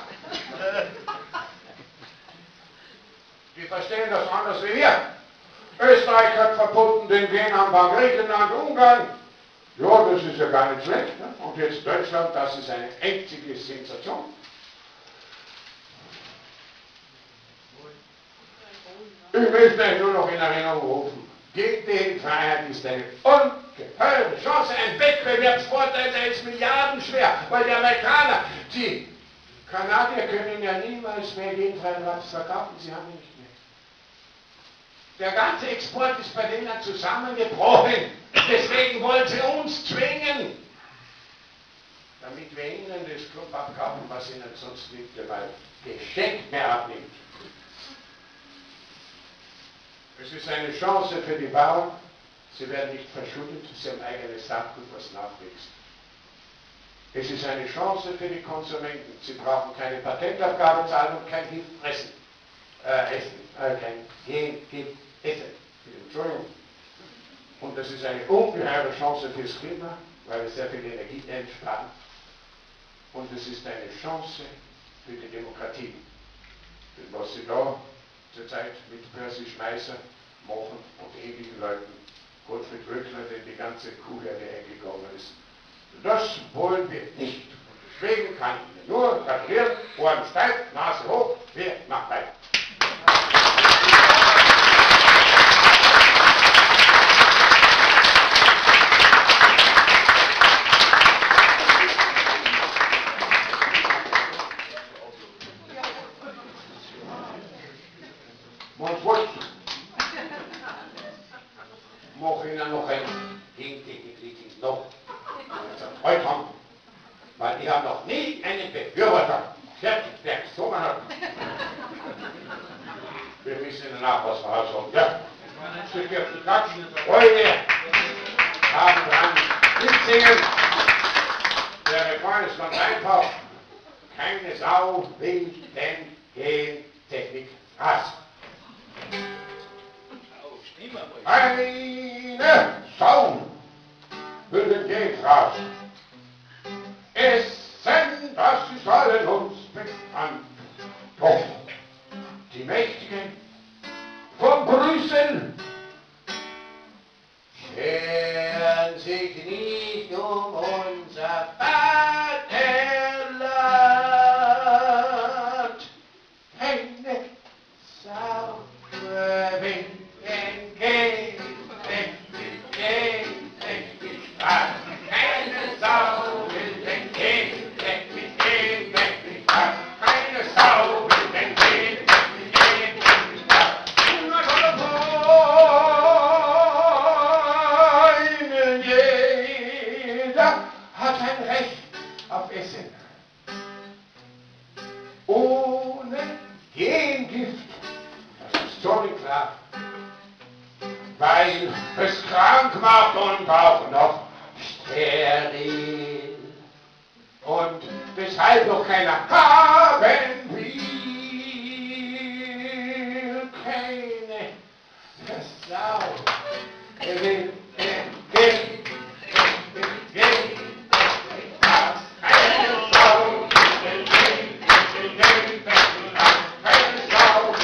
Die verstehen das anders wie wir. Österreich hat verboten den Genanbau, Griechenland, Ungarn. Ja, das ist ja gar nicht schlecht. Ne? Und jetzt Deutschland, das ist eine einzige Sensation. Ich möchte euch nur noch in Erinnerung rufen. Genfreiheit ist eine ungeheure Chance, ein Wettbewerbsvorteil, der ist milliardenschwer, weil die Amerikaner, die Kanadier können ja niemals mehr genfreien Raps verkaufen, sie haben ihn nicht mehr. Der ganze Export ist bei denen zusammengebrochen, deswegen wollen sie uns zwingen, damit wir ihnen das Club abkaufen, was ihnen sonst nicht einmal geschenkt mehr abnimmt. Es ist eine Chance für die Bauern, sie werden nicht verschuldet, sie haben eigenes Saatgut, was nachwächst. Es ist eine Chance für die Konsumenten, sie brauchen keine Patentabgabe zahlen und kein Gift fressen, kein Gift essen, Entschuldigung. Und das ist eine ungeheure Chance fürs Klima, weil es sehr viel Energie einspart. Und es ist eine Chance für die Demokratie. Denn was sie da zurzeit mit Percy Schmeißer machen und ähnlichen Leuten, Gottfried Wöckler, der die ganze Kuhherde eingegangen ist, das wollen wir nicht. Deswegen kann ich nur gratulieren, Ohren steif, Nase hoch, wir machen weiter. Mach Ihnen noch ein Gegentechnik noch heute haben, weil ich habe noch nie einen Befürworter fertig gesungen hat. Wir wissen Ihnen auch, was wir sagen. Ja, Stück auf die Klatschen, Freunde, haben dran, mitsingen. Der Refrain ist ganz einfach. Keine Sau will den Gentechnik Gras. Eine Sau will den Gentgras essen, das ist allen uns bekannt. Doch die Mächtigen von Brüssel scheren sich nicht um unser Vaterland. Keine Sau will den Gentechnik Gras. Keine Sau will den Gentechnik Gras. Keine Sau will den Gentechnik Gras. Jeder hat ein Recht auf Essen. Ohne Gengift, das ist sonnenklar. Weil es krank macht und auch noch steril. Und weshalb noch keiner haben will, keine Versau. Will keine Sau.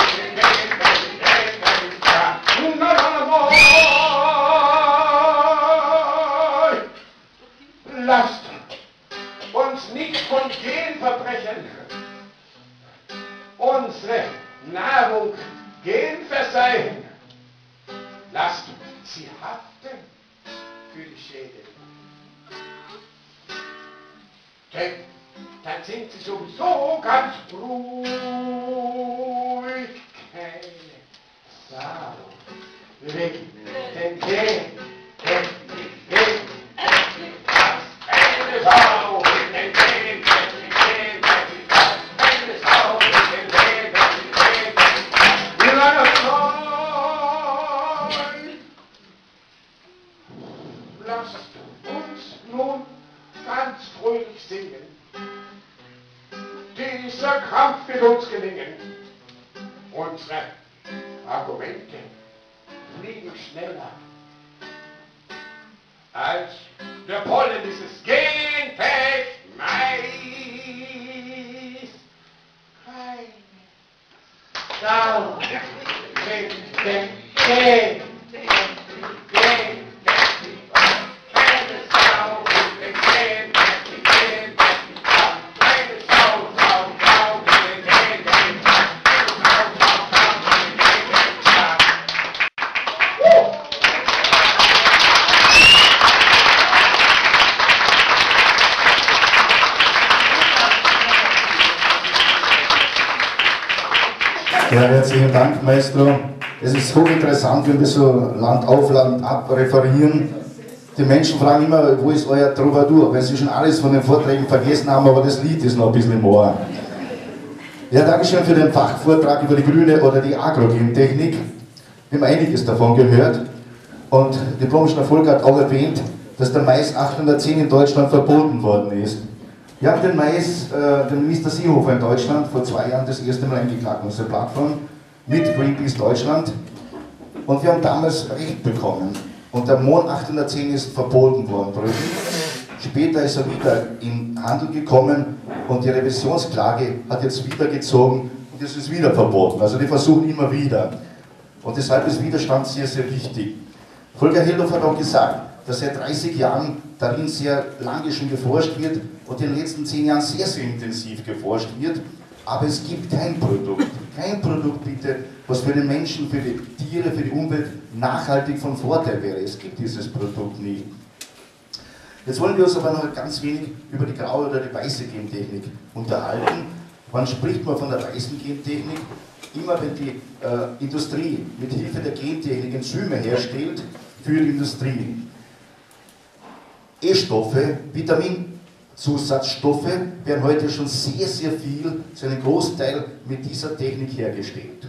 Nahrung Gen verseihen. Lasst sie haften für die Schäden. Denn dann sind sie sowieso ganz ruhig. Keine Sau. Weg, denn gehen. Eine Sau. Lasst uns nun ganz fröhlich singen. Dieser Kampf wird uns gelingen. Unsere Argumente fliegen schneller als der Pollen dieses Genfeld Mais. Keine Sau. Ja, herzlichen Dank, Maestro. Es ist hochinteressant, wenn wir so Land auf, Land ab referieren. Die Menschen fragen immer, wo ist euer Troubadour? Weil sie schon alles von den Vorträgen vergessen haben, aber das Lied ist noch ein bisschen mehr. Ja, Dankeschön für den Fachvortrag über die grüne oder die Agrogentechnik. Wir haben einiges davon gehört. Und die Blomschner Volk hat auch erwähnt, dass der Mais 810 in Deutschland verboten worden ist. Wir haben den Mais, den Minister Seehofer in Deutschland vor 2 Jahren das erste Mal eingeklagt, unsere Plattform mit Greenpeace Deutschland. Und wir haben damals Recht bekommen. Und der Mohn 810 ist verboten worden. Später ist er wieder in Handel gekommen und die Revisionsklage hat jetzt wieder gezogen und es ist wieder verboten. Also die versuchen immer wieder. Und deshalb ist Widerstand sehr, sehr wichtig. Volker Hildhoff hat auch gesagt, dass seit 30 Jahren darin sehr lange schon geforscht wird und in den letzten 10 Jahren sehr, sehr intensiv geforscht wird. Aber es gibt kein Produkt bitte, was für den Menschen, für die Tiere, für die Umwelt nachhaltig von Vorteil wäre. Es gibt dieses Produkt nicht. Jetzt wollen wir uns aber noch ganz wenig über die graue oder die weiße Gentechnik unterhalten. Wann spricht man von der weißen Gentechnik? Immer wenn die Industrie mit Hilfe der Gentechnik Enzyme herstellt für die Industrie. E-Stoffe, Vitaminzusatzstoffe werden heute schon sehr, sehr viel, zu einem Großteil mit dieser Technik hergestellt.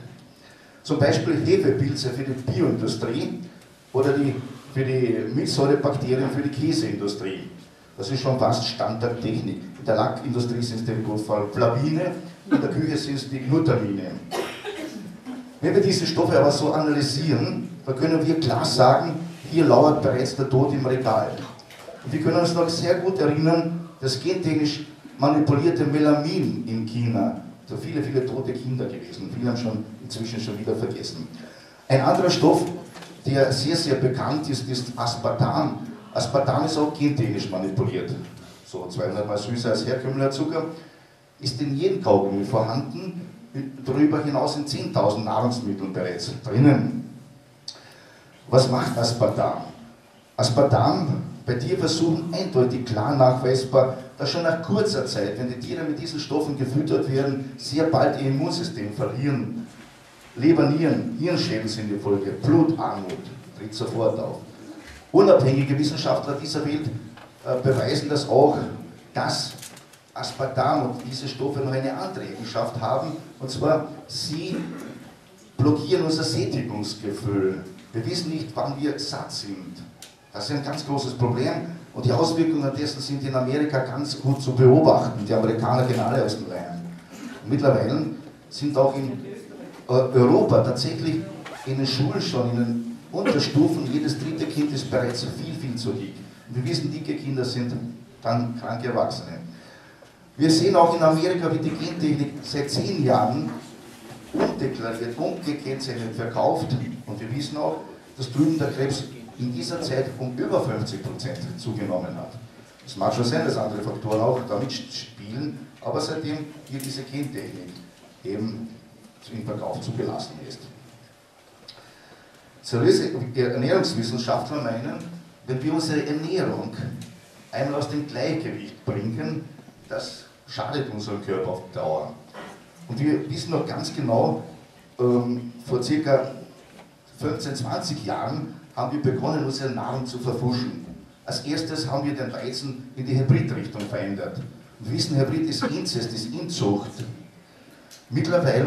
Zum Beispiel Hefepilze für die Bioindustrie oder für die Milchsäurebakterien für die Käseindustrie. Das ist schon fast Standardtechnik. In der Lackindustrie sind es die Flavine, in der Küche sind es die Glutamine. Wenn wir diese Stoffe aber so analysieren, dann können wir klar sagen, hier lauert bereits der Tod im Regal. Und wir können uns noch sehr gut erinnern, das gentechnisch manipulierte Melamin in China. So viele, viele tote Kinder gewesen. Viele haben inzwischen schon wieder vergessen. Ein anderer Stoff, der sehr, sehr bekannt ist, ist Aspartam. Aspartam ist auch gentechnisch manipuliert. So 200 mal süßer als herkömmlicher Zucker. Ist in jedem Kaugummi vorhanden. Darüber hinaus in 10.000 Nahrungsmitteln bereits drinnen. Was macht Aspartam? Aspartam bei Tierversuchen eindeutig klar nachweisbar, dass schon nach kurzer Zeit, wenn die Tiere mit diesen Stoffen gefüttert werden, sehr bald ihr Immunsystem verlieren. Leber, Nieren, Hirnschäden sind die Folge, Blutarmut tritt sofort auf. Unabhängige Wissenschaftler dieser Welt beweisen das auch, dass Aspartam und diese Stoffe noch eine andere Eigenschaft haben, und zwar sie blockieren unser Sättigungsgefühl. Wir wissen nicht, wann wir satt sind. Das ist ein ganz großes Problem und die Auswirkungen dessen sind in Amerika ganz gut zu beobachten. Die Amerikaner gehen alle aus dem Leim. Mittlerweile sind auch in Europa tatsächlich in den Schulen schon, in den Unterstufen, jedes 3. Kind ist bereits viel, viel zu dick. Wir wissen, dicke Kinder sind dann kranke Erwachsene. Wir sehen auch in Amerika, wie die Gentechnik seit 10 Jahren undeklariert, ungekennzeichnet verkauft. Und wir wissen auch, dass drüben der Krebs in dieser Zeit um über 50% zugenommen hat. Es mag schon sein, dass andere Faktoren auch damit spielen, aber seitdem wir diese Gentechnik eben im Verkauf zugelassen ist. Seriöse Ernährungswissenschaftler meinen, wenn wir unsere Ernährung einmal aus dem Gleichgewicht bringen, das schadet unserem Körper auf Dauer. Und wir wissen noch ganz genau, vor ca. 15, 20 Jahren haben wir begonnen, unsere Nahrung zu verfuschen. Als erstes haben wir den Weizen in die Hybridrichtung verändert. Wir wissen, Hybrid ist Inzest, ist Inzucht. Mittlerweile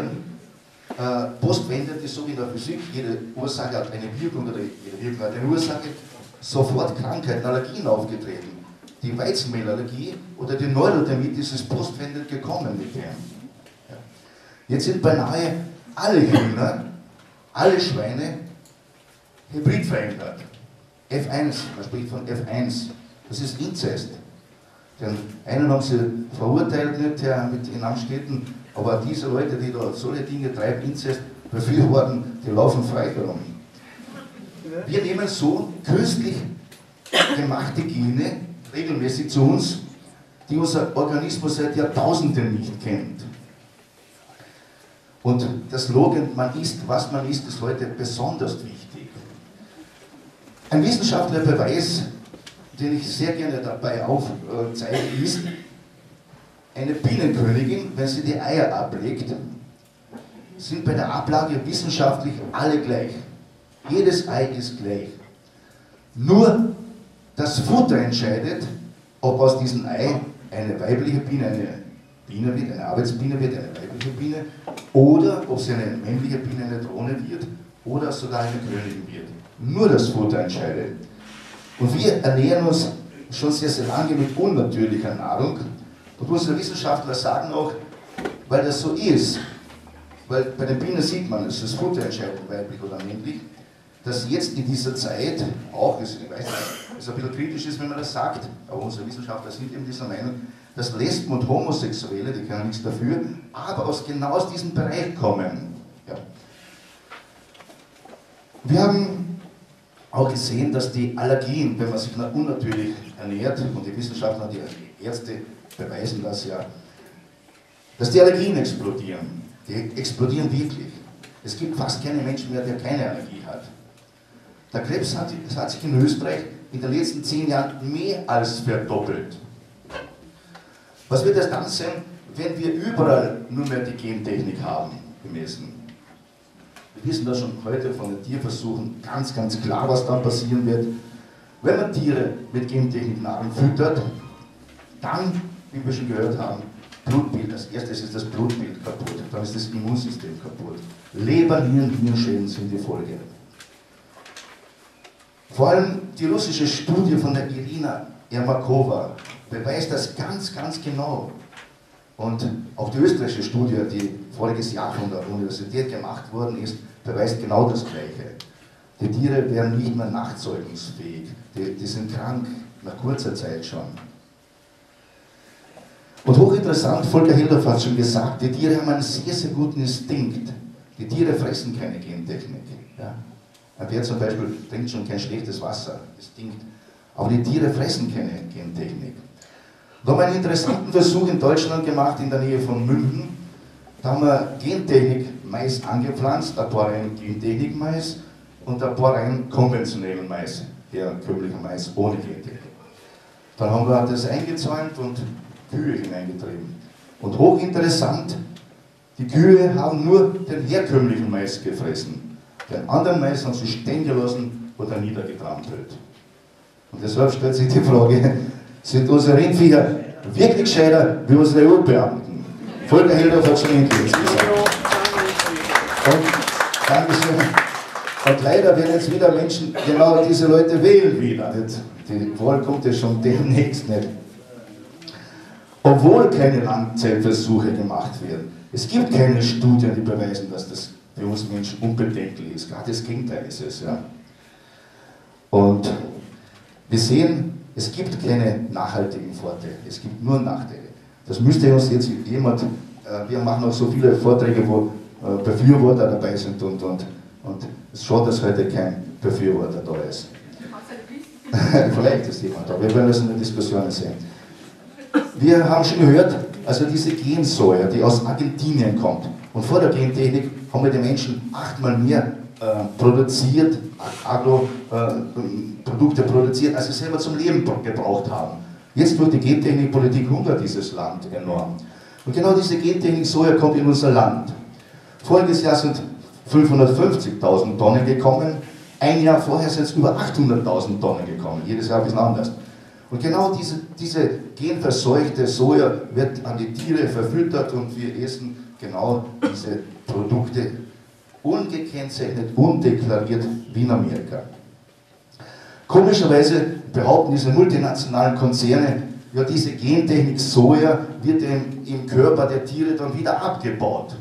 postwendet ist so wie in der Physik, jede Ursache hat eine Wirkung oder jede Wirkung hat eine Ursache, sofort Krankheiten, Allergien aufgetreten. Die Weizenmehlallergie oder die Neurodermitis ist postwendet gekommen mit dem. Ja. Jetzt sind beinahe alle Hühner, alle Schweine hybrid verändert. F1, man spricht von F1, das ist Inzest. Den einen haben sie verurteilt nicht, der mit in Amstetten, aber diese Leute, die da solche Dinge treiben, Inzest befürworten, die laufen frei herum. Wir nehmen so künstlich gemachte Gene regelmäßig zu uns, die unser Organismus seit Jahrtausenden nicht kennt. Und der Slogan, man isst, was man isst, ist heute besonders wichtig. Ein wissenschaftlicher Beweis, den ich sehr gerne dabei aufzeige, ist, eine Bienenkönigin, wenn sie die Eier ablegt, sind bei der Ablage wissenschaftlich alle gleich. Jedes Ei ist gleich. Nur das Futter entscheidet, ob aus diesem Ei eine weibliche Biene, eine Biene wird, eine Arbeitsbiene wird, eine weibliche Biene, oder ob sie eine männliche Biene, eine Drohne wird, oder sogar eine Königin wird. Nur das Futter entscheidet. Und wir ernähren uns schon sehr, sehr lange mit unnatürlicher Nahrung. Und unsere Wissenschaftler sagen auch, weil das so ist, weil bei den Bienen sieht man, dass das Futter entscheidet, weiblich oder männlich, dass jetzt in dieser Zeit auch, ich weiß nicht, es ein bisschen kritisch ist, wenn man das sagt, aber unsere Wissenschaftler sind eben dieser Meinung, dass Lesben und Homosexuelle, die können nichts dafür, aber genau aus diesem Bereich kommen. Ja. Wir haben auch gesehen, dass die Allergien, wenn man sich unnatürlich ernährt, und die Wissenschaftler, die Ärzte beweisen das ja, dass die Allergien explodieren. Die explodieren wirklich. Es gibt fast keinen Menschen mehr, der keine Allergie hat. Der Krebs hat sich in Österreich in den letzten 10 Jahren mehr als verdoppelt. Was wird das dann sein, wenn wir überall nur mehr die Gentechnik haben im Essen? Wir wissen das schon heute von den Tierversuchen ganz, ganz klar, was dann passieren wird. Wenn man Tiere mit Gentechnik Nahrung füttert, dann, wie wir schon gehört haben, Blutbild, als erstes ist das Blutbild kaputt, dann ist das Immunsystem kaputt. Leber, Nieren, Hirnschäden sind die Folge. Vor allem die russische Studie von der Irina Ermakova beweist das ganz, ganz genau. Und auch die österreichische Studie, die voriges Jahr von der Universität gemacht worden ist, beweist genau das Gleiche. Die Tiere werden nicht mehr nachzeugungsfähig, die sind krank, nach kurzer Zeit schon. Und hochinteressant, Volker Heldorf hat schon gesagt, die Tiere haben einen sehr, sehr guten Instinkt. Die Tiere fressen keine Gentechnik. Ja? Ein Bär zum Beispiel trinkt schon kein schlechtes Wasser, Instinkt. Aber die Tiere fressen keine Gentechnik. Da haben wir einen interessanten Versuch in Deutschland gemacht, in der Nähe von München. Da haben wir Gentechnik-Mais angepflanzt, ein paar Reihen Gentechnik-Mais und ein paar Reihen konventionellen Mais, herkömmlicher Mais ohne Gentechnik. Dann haben wir das eingezäunt und Kühe hineingetrieben. Und hochinteressant, die Kühe haben nur den herkömmlichen Mais gefressen. Den anderen Mais haben sie stehen gelassen oder niedergetrampelt. Und deshalb stellt sich die Frage, sind unsere Rindviecher wirklich gescheiter wie unsere EU-Beamten? Volker Heldorf hat schon endlich gesagt. Und Dankeschön. Und leider werden jetzt wieder Menschen genau diese Leute wählen wieder. Die Wahl kommt ja schon demnächst nicht. Obwohl keine Langzeitversuche gemacht werden. Es gibt keine Studien, die beweisen, dass das für uns Menschen unbedenklich ist. Gerade das Gegenteil ist es. Ja. Und wir sehen, es gibt keine nachhaltigen Vorteile, es gibt nur Nachteile. Das müsste uns jetzt jemand, wir machen auch so viele Vorträge, wo Befürworter dabei sind und es schaut, dass heute kein Befürworter da ist. Vielleicht ist jemand da, wir werden das in den Diskussionen sehen. Wir haben schon gehört, also diese Gensäure, die aus Argentinien kommt. Und vor der Gentechnik haben wir die Menschen 8-mal mehr produziert, Agroprodukte produziert, als sie selber zum Leben gebraucht haben. Jetzt durch die Gentechnikpolitik hungert dieses Land enorm. Und genau diese Gentechnik-Soja kommt in unser Land. Voriges Jahr sind 550.000 Tonnen gekommen, ein Jahr vorher sind es über 800.000 Tonnen gekommen, jedes Jahr ein bisschen anders. Und genau diese genverseuchte Soja wird an die Tiere verfüttert und wir essen genau diese Produkte ungekennzeichnet, undeklariert wie in Amerika. Komischerweise behaupten diese multinationalen Konzerne, ja, diese Gentechnik Soja wird im Körper der Tiere dann wieder abgebaut.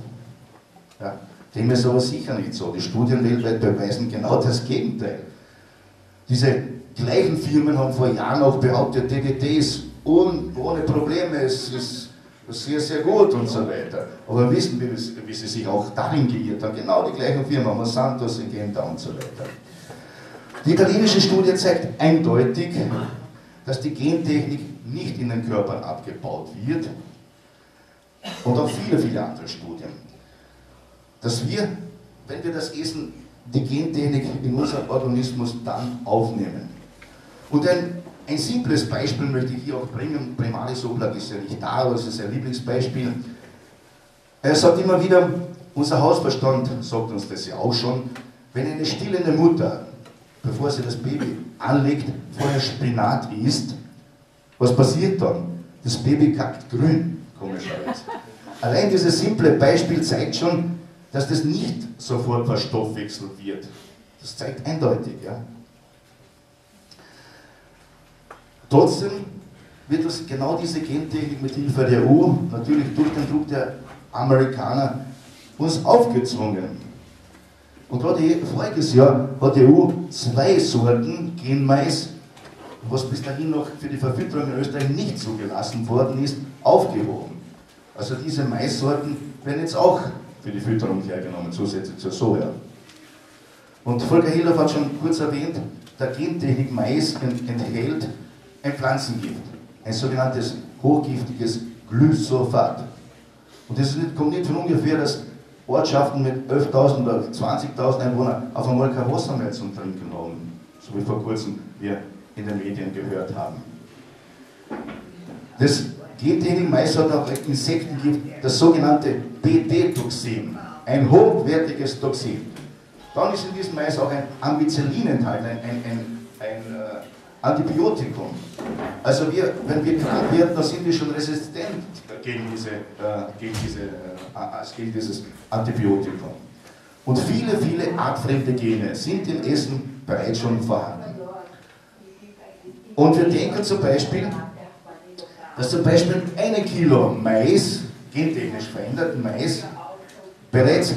Ja, dem ist aber sicher nicht so. Die Studien weltweit beweisen genau das Gegenteil. Diese gleichen Firmen haben vor Jahren auch behauptet, DDT ist ohne Probleme, es ist sehr, sehr gut und so weiter. Aber wir wissen, wie sie sich auch darin geirrt haben. Genau die gleichen Firmen, Monsanto, Syngenta und so weiter. Die italienische Studie zeigt eindeutig, dass die Gentechnik nicht in den Körpern abgebaut wird. Und auch viele, viele andere Studien. Dass wir, wenn wir das essen, die Gentechnik in unseren Organismus dann aufnehmen. Und ein simples Beispiel möchte ich hier auch bringen. Primaris Oblak ist ja nicht da, aber es ist sein Lieblingsbeispiel. Er sagt immer wieder, unser Hausverstand sagt uns das ja auch schon, wenn eine stillende Mutter, bevor sie das Baby anlegt, vorher Spinat isst, was passiert dann? Das Baby kackt grün, komischerweise. Allein dieses simple Beispiel zeigt schon, dass das nicht sofort verstoffwechselt wird. Das zeigt eindeutig, ja. Trotzdem wird das, genau diese Gentechnik mit Hilfe der EU, natürlich durch den Druck der Amerikaner, uns aufgezwungen. Und gerade voriges Jahr hat die EU 2 Sorten Genmais, was bis dahin noch für die Verfütterung in Österreich nicht zugelassen worden ist, aufgehoben. Also diese Maissorten werden jetzt auch für die Fütterung hergenommen, zusätzlich zur Soja. Und Volker Hillhoff hat schon kurz erwähnt, der Gentechnik Mais enthält ein Pflanzengift, ein sogenanntes hochgiftiges Glyphosat. Und das kommt nicht von ungefähr, dass Ortschaften mit 11.000 oder 20.000 Einwohnern auf einmal kein Wasser mehr zum Trinken haben, so wie vor kurzem wir in den Medien gehört haben. Das Gentechnik Mais hat auch ein Insektengift, das sogenannte BT-Toxin, ein hochwertiges Toxin. Dann ist in diesem Mais auch ein Ampicillin enthalten, ein Antibiotikum. Also wenn wir krank werden, dann sind wir schon resistent gegen dieses Antibiotikum. Und viele, viele artfremde Gene sind im Essen bereits schon vorhanden. Und wir denken zum Beispiel, dass zum Beispiel 1 Kilo Mais, gentechnisch veränderten Mais, bereits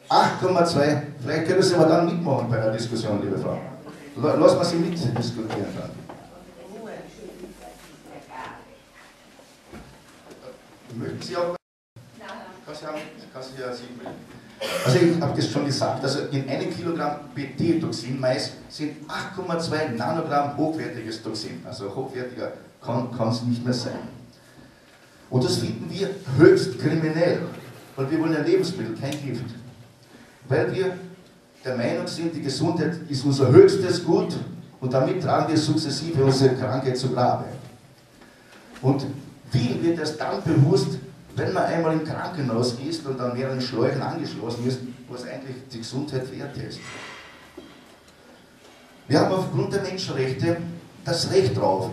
8,2, vielleicht können Sie aber dann mitmachen bei der Diskussion, liebe Frau. Lass mal Sie mitdiskutieren dann. Möchten Sie auch? Kann Sie ja sehen. Also ich habe das schon gesagt, also in 1 Kilogramm BT-Toxin Mais sind 8,2 Nanogramm hochwertiges Toxin. Also hochwertiger kann es nicht mehr sein. Und das finden wir höchst kriminell, weil wir wollen ein Lebensmittel, kein Gift. Weil wir der Meinung sind, die Gesundheit ist unser höchstes Gut und damit tragen wir sukzessive unsere Krankheit zu Grabe. Und vielen wird das dann bewusst, wenn man einmal im Krankenhaus ist und an mehreren Schläuchen angeschlossen ist, was eigentlich die Gesundheit wert ist. Wir haben aufgrund der Menschenrechte das Recht drauf.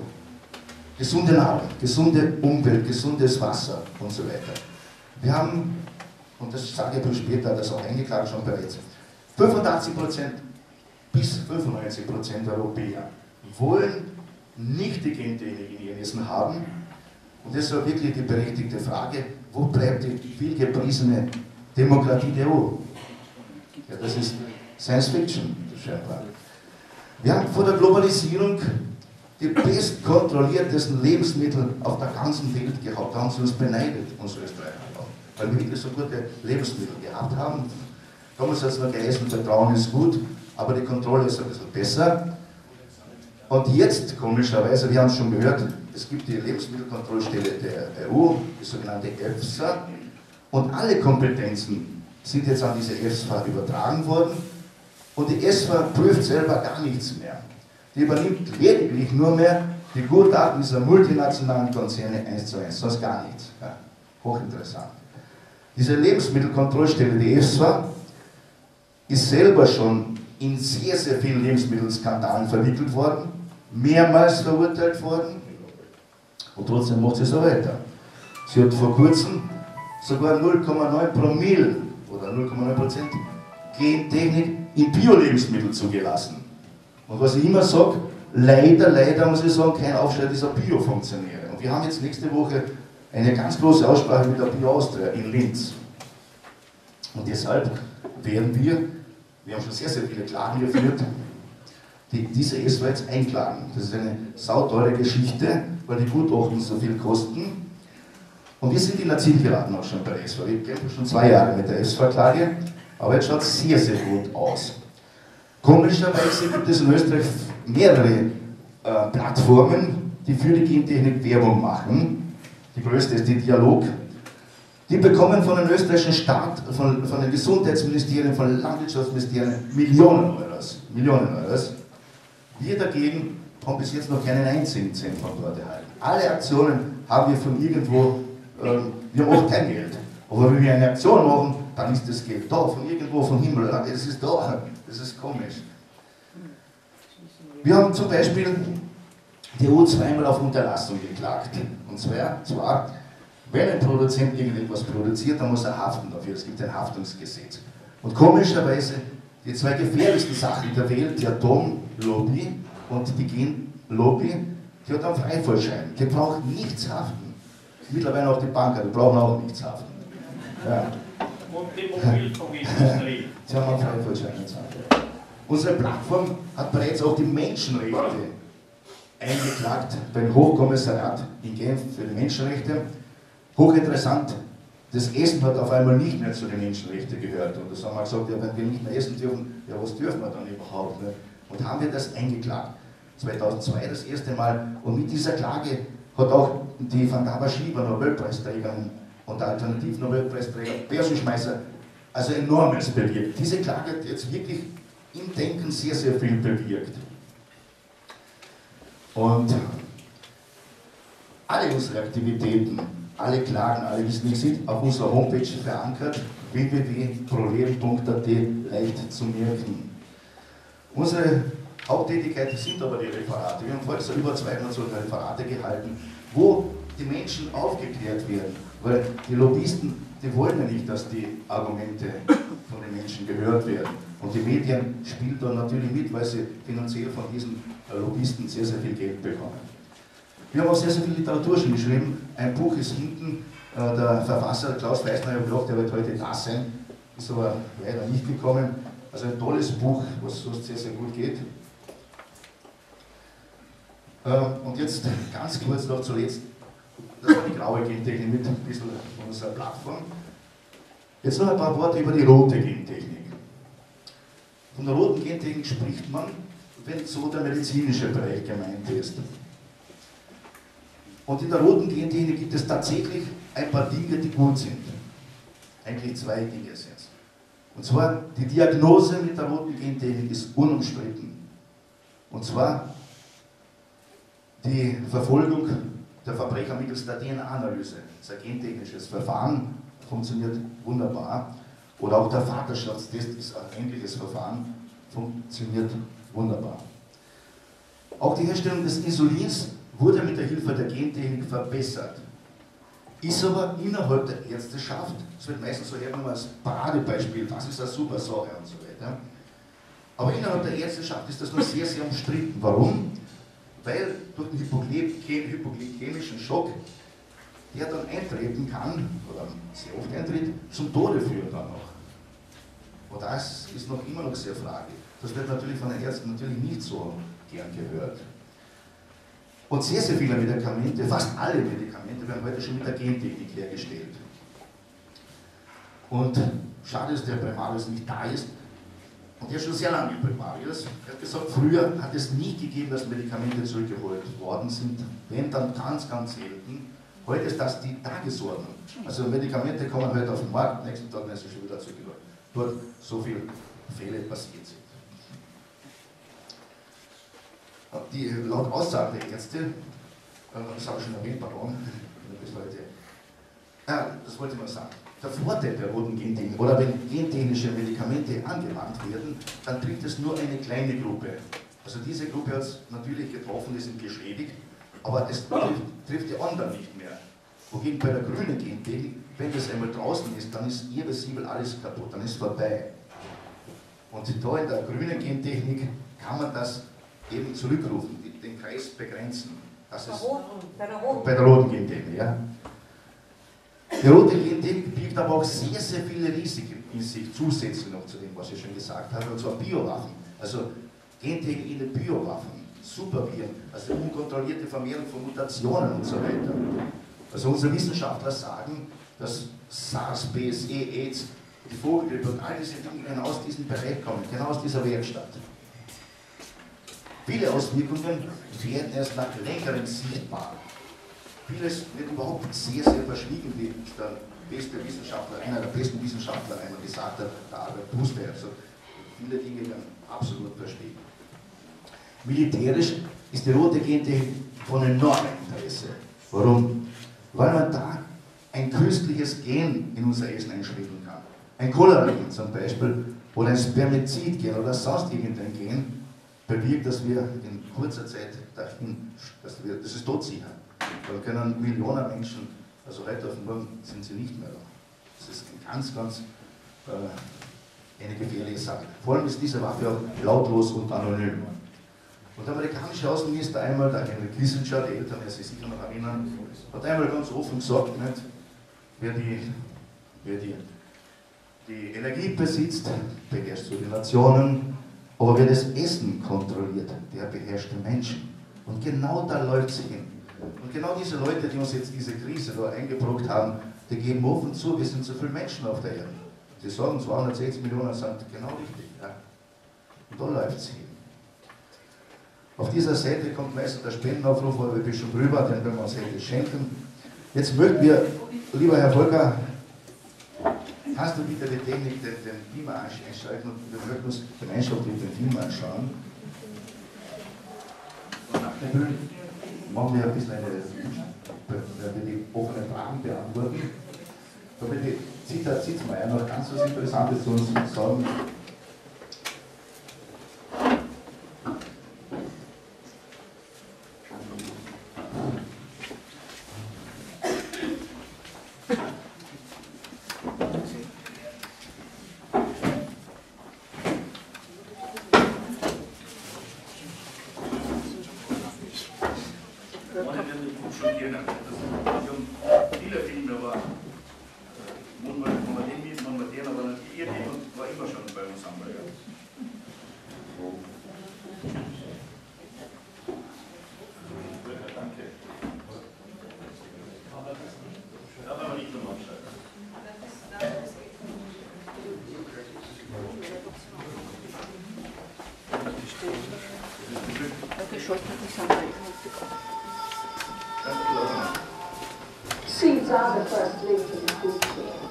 Gesunde Nahrung, gesunde Umwelt, gesundes Wasser und so weiter. Wir haben, und das sage ich später, das auch eingeklagt schon bereits, 85% bis 95% der Europäer wollen nicht die Gentechnik in ihrem Essen haben. Und das ist auch wirklich die berechtigte Frage, wo bleibt die vielgepriesene Demokratie der EU? Ja, das ist Science Fiction, scheinbar. Wir haben vor der Globalisierung die bestkontrolliertesten Lebensmittel auf der ganzen Welt gehabt. Da haben sie uns beneidet, unsere Österreicher, weil wir wirklich so gute Lebensmittel gehabt haben. Damals hat es noch geheißen, Vertrauen ist gut, aber die Kontrolle ist ein bisschen besser. Und jetzt, komischerweise, wir haben es schon gehört, es gibt die Lebensmittelkontrollstelle der EU, die sogenannte EFSA, und alle Kompetenzen sind jetzt an diese EFSA übertragen worden und die EFSA prüft selber gar nichts mehr. Die übernimmt lediglich nur mehr die Gutachten dieser multinationalen Konzerne 1:1, sonst gar nichts. Ja, hochinteressant. Diese Lebensmittelkontrollstelle, die EFSA, ist selber schon in sehr, sehr vielen Lebensmittelskandalen verwickelt worden, mehrmals verurteilt worden und trotzdem macht sie so weiter. Sie hat vor kurzem sogar 0,9 Promille oder 0,9% Gentechnik in Bio-Lebensmittel zugelassen. Und was ich immer sage, leider muss ich sagen, kein Aufschrei dieser Bio-Funktionäre. Und wir haben jetzt nächste Woche eine ganz große Aussprache mit der Bio-Austria in Linz. Und deshalb werden wir haben schon sehr, sehr viele Klagen geführt, diese EFSA jetzt einklagen. Das ist eine sauteure Geschichte, weil die Gutachten so viel kosten. Und wir sind in der Zielgeraden auch schon bei der EFSA. Wir kämpfen schon 2 Jahre mit der EFSA-Klage, aber jetzt schaut es sehr, sehr gut aus. Komischerweise gibt es in Österreich mehrere Plattformen, die für die Gentechnik Werbung machen. Die größte ist die Dialog. Die bekommen von den österreichischen Staat, von den Gesundheitsministerien, von den Landwirtschaftsministerien Millionen Euros. Wir dagegen haben bis jetzt noch keinen einzigen Cent von dort erhalten. Alle Aktionen haben wir von irgendwo, wir haben auch kein Geld. Aber wenn wir eine Aktion machen, dann ist das Geld da, von irgendwo, vom Himmel. Es ist da, das ist komisch. Wir haben zum Beispiel die EU zweimal auf Unterlassung geklagt. Und zwar, wenn ein Produzent irgendetwas produziert, dann muss er haften dafür. Es gibt ein Haftungsgesetz. Und komischerweise, die 2 gefährlichsten Sachen der Welt, die Atomlobby und die Genlobby, die hat einen Freifahrtschein. Die braucht nichts haften. Mittlerweile auch die Banker, die brauchen auch nichts haften. Ja. Und die Mobilfunkindustrie. Sie haben einen Freifahrtschein. Unsere Plattform hat bereits auch die Menschenrechte eingeklagt beim Hochkommissariat in Genf für die Menschenrechte. Hochinteressant, das Essen hat auf einmal nicht mehr zu den Menschenrechten gehört. Und das haben wir gesagt, ja, wenn wir nicht mehr essen dürfen, ja, was dürfen wir dann überhaupt? Ne? Und haben wir das eingeklagt. 2002 das erste Mal. Und mit dieser Klage hat auch die Vandana Shiva Nobelpreisträgerin und der Alternativ-Nobelpreisträger Börsenschmeißer also enormes bewirkt. Diese Klage hat jetzt wirklich im Denken sehr, sehr viel bewirkt. Und alle unsere Aktivitäten, alle Klagen, alle Wissen, sind auf unserer Homepage verankert, www.proleben.at, leicht zu merken. Unsere Haupttätigkeit sind aber die Referate. Wir haben vorher so über 200 solche Referate gehalten, wo die Menschen aufgeklärt werden, weil die Lobbyisten, die wollen ja nicht, dass die Argumente von den Menschen gehört werden. Und die Medien spielen da natürlich mit, weil sie finanziell von diesen Lobbyisten sehr, sehr viel Geld bekommen. Wir haben auch sehr, sehr viel Literatur schon geschrieben. Ein Buch ist hinten, der Verfasser Klaus Weisner, der wird heute da sein, ist aber leider nicht gekommen. Also ein tolles Buch, was sonst sehr, sehr gut geht. Und jetzt ganz kurz noch zuletzt, das war die graue Gentechnik mit ein bisschen von unserer Plattform. Jetzt noch ein paar Worte über die rote Gentechnik. Von der roten Gentechnik spricht man, wenn so der medizinische Bereich gemeint ist. Und in der roten Gentechnik gibt es tatsächlich ein paar Dinge, die gut sind. Eigentlich 2 Dinge sind es. Und zwar, die Diagnose mit der roten Gentechnik ist unumstritten. Und zwar die Verfolgung der Verbrecher mittels der DNA-Analyse. Das ist ein gentechnisches Verfahren, funktioniert wunderbar. Oder auch der Vaterschaftstest ist ein ähnliches Verfahren, funktioniert wunderbar. Auch die Herstellung des Insulins wurde mit der Hilfe der Gentechnik verbessert. Ist aber innerhalb der Ärzteschaft, das wird meistens so hergenommen als Paradebeispiel, das ist eine super Sache und so weiter. Aber innerhalb der Ärzteschaft ist das noch sehr, sehr umstritten. Warum? Weil durch den hypoglykämischen Schock, der dann eintreten kann, oder sehr oft eintritt, zum Tode führt dann noch. Und das ist noch immer noch sehr fraglich. Das wird natürlich von den Ärzten natürlich nicht so gern gehört. Und sehr, sehr viele Medikamente, fast alle Medikamente, werden heute schon mit der Gentechnik hergestellt. Und schade ist, der Primaris nicht da ist. und der schon sehr lange übrig war. Er hat gesagt, früher hat es nicht gegeben, dass Medikamente zurückgeholt worden sind, wenn dann ganz, ganz selten. Heute ist das die Tagesordnung. Also Medikamente kommen heute auf den Markt, am nächsten Tag werden sie schon wieder zurückgeholt. Dort so viele Fälle passiert sind. Die laut Aussage der Ärzte, das habe ich schon erwähnt, pardon, bis heute. Das wollte ich mal sagen. Der Vorteil der roten Gentechnik, oder wenn gentechnische Medikamente angewandt werden, dann trifft es nur eine kleine Gruppe. Also diese Gruppe hat es natürlich getroffen, die sind geschädigt, aber es trifft die anderen nicht mehr. Wogegen bei der grünen Gentechnik, wenn das einmal draußen ist, dann ist irreversibel alles kaputt, dann ist vorbei. Und da in der grünen Gentechnik kann man das eben zurückrufen, den Kreis begrenzen. Das ist bei der roten Gentechnik, ja. Die rote Gentechnik birgt aber auch sehr, sehr viele Risiken in sich, zusätzlich noch zu dem, was ich schon gesagt habe, und zwar Biowaffen. Also Gentechnik in den Biowaffen, Superviren, also unkontrollierte Vermehrung von Mutationen und so weiter. Also unsere Wissenschaftler sagen, dass SARS, BSE, AIDS, die Vogelgrippe und all diese Dinge genau aus diesem Bereich kommen, genau aus dieser Werkstatt. Viele Auswirkungen werden erst nach längerem sichtbar. Vieles wird überhaupt sehr, sehr verschwiegen, wie der beste Wissenschaftler, einer der besten Wissenschaftler einmal gesagt hat, der Albert Buster. Also viele Dinge werden absolut verschwiegen. Militärisch ist die rote Gentechnik von enormem Interesse. Warum? Weil man da ein künstliches Gen in unser Essen einschrieben kann. Ein Cholera-Gen zum Beispiel oder ein Spermizid-Gen oder sonst irgendein Gen bewirkt, dass wir in kurzer Zeit dahin, das ist todsicher. Dann können Millionen Menschen, also heute auf morgen sind sie nicht mehr da. Das ist ganz, ganz eine gefährliche Sache. Vor allem ist diese Waffe auch lautlos und anonym. Und der amerikanische Außenminister einmal, der Henry Kissinger, die Eltern werden sich sicher noch erinnern, hat einmal ganz offen gesagt, nicht, wer die Energie besitzt, beherrscht so die Nationen, aber wer das Essen kontrolliert, der beherrscht den Menschen. Und genau da läuft es hin. Und genau diese Leute, die uns jetzt diese Krise da eingebrockt haben, die geben offen zu, wir sind so viele Menschen auf der Erde. Die sagen, 260 Millionen sind genau richtig. Ja. Und da läuft es hin. Auf dieser Seite kommt meistens der Spendenaufruf, aber wir sind schon drüber, den werden wir uns heute schenken. Jetzt möchten wir, lieber Herr Volker, kannst du bitte die Technik, den Beamer einschalten und wir möchten uns gemeinschaftlich den Film anschauen. Und nach dem Bild machen wir ein bisschen die offenen Fragen beantworten. Da bitte zieht mal noch ganz was Interessantes zu uns sagen.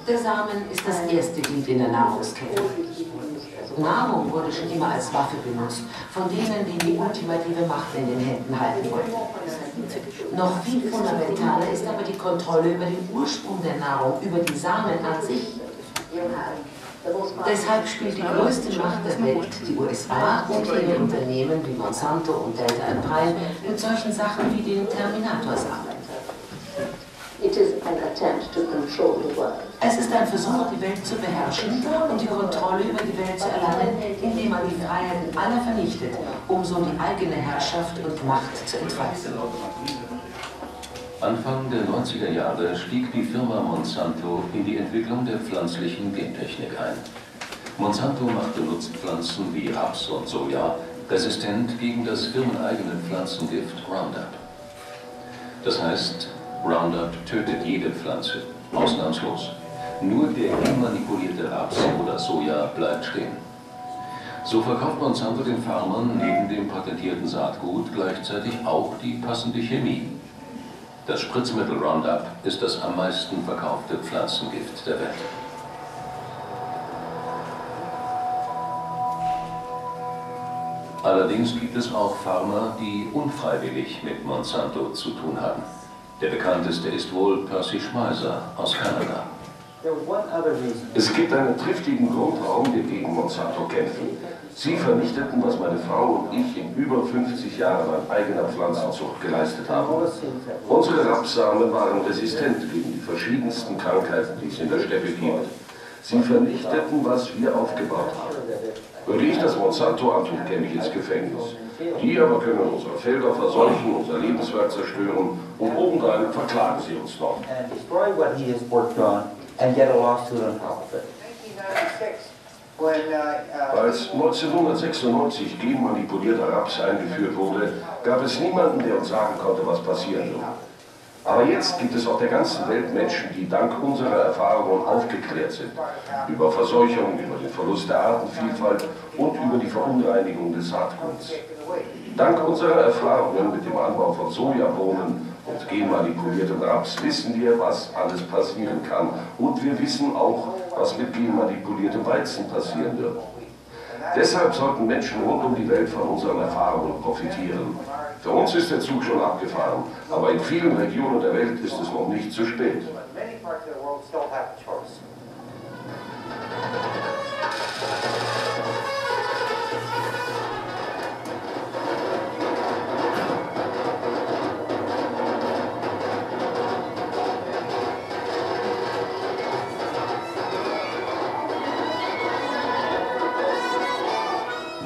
Der Samen ist das erste Glied in der Nahrungskette. Nahrung wurde schon immer als Waffe benutzt, von denen, die die ultimative Macht in den Händen halten wollten. Noch viel fundamentaler ist aber die Kontrolle über den Ursprung der Nahrung, über die Samen an sich. Deshalb spielt die größte Macht der Welt, die USA und ihre Unternehmen wie Monsanto und Delta Prime, mit solchen Sachen wie den Terminator-Samen. Es ist ein Versuch, die Welt zu beherrschen und die Kontrolle über die Welt zu erlangen, indem man die Freiheiten aller vernichtet, um so die eigene Herrschaft und Macht zu entfalten. Anfang der 90er Jahre stieg die Firma Monsanto in die Entwicklung der pflanzlichen Gentechnik ein. Monsanto machte Nutzpflanzen wie Raps und Soja resistent gegen das firmeneigene Pflanzengift Roundup. Das heißt, Roundup tötet jede Pflanze, ausnahmslos. Nur der genmanipulierte Raps oder Soja bleibt stehen. So verkauft Monsanto den Farmern neben dem patentierten Saatgut gleichzeitig auch die passende Chemie. Das Spritzmittel Roundup ist das am meisten verkaufte Pflanzengift der Welt. Allerdings gibt es auch Farmer, die unfreiwillig mit Monsanto zu tun haben. Der bekannteste ist wohl Percy Schmeiser aus Kanada. Es gibt einen triftigen Grund, warum wir gegen Monsanto kämpfen. Sie vernichteten, was meine Frau und ich in über 50 Jahren an eigener Pflanzenzucht geleistet haben. Unsere Rapssamen waren resistent gegen die verschiedensten Krankheiten, die es in der Steppe gibt. Sie vernichteten, was wir aufgebaut haben. Würde ich das Monsanto antun, käme ich ins Gefängnis. Die aber können unsere Felder verseuchen, unser Lebenswerk zerstören und obendrein verklagen sie uns noch. Als 1996 genmanipulierter Raps eingeführt wurde, gab es niemanden, der uns sagen konnte, was passieren würde. Aber jetzt gibt es auf der ganzen Welt Menschen, die dank unserer Erfahrungen aufgeklärt sind. Über Verseuchung, über den Verlust der Artenvielfalt und über die Verunreinigung des Saatguts. Dank unserer Erfahrungen mit dem Anbau von Sojabohnen und genmanipuliertem Raps wissen wir, was alles passieren kann. Und wir wissen auch, was mit genmanipuliertem Weizen passieren wird. Deshalb sollten Menschen rund um die Welt von unseren Erfahrungen profitieren. Für uns ist der Zug schon abgefahren, aber in vielen Regionen der Welt ist es noch nicht zu spät.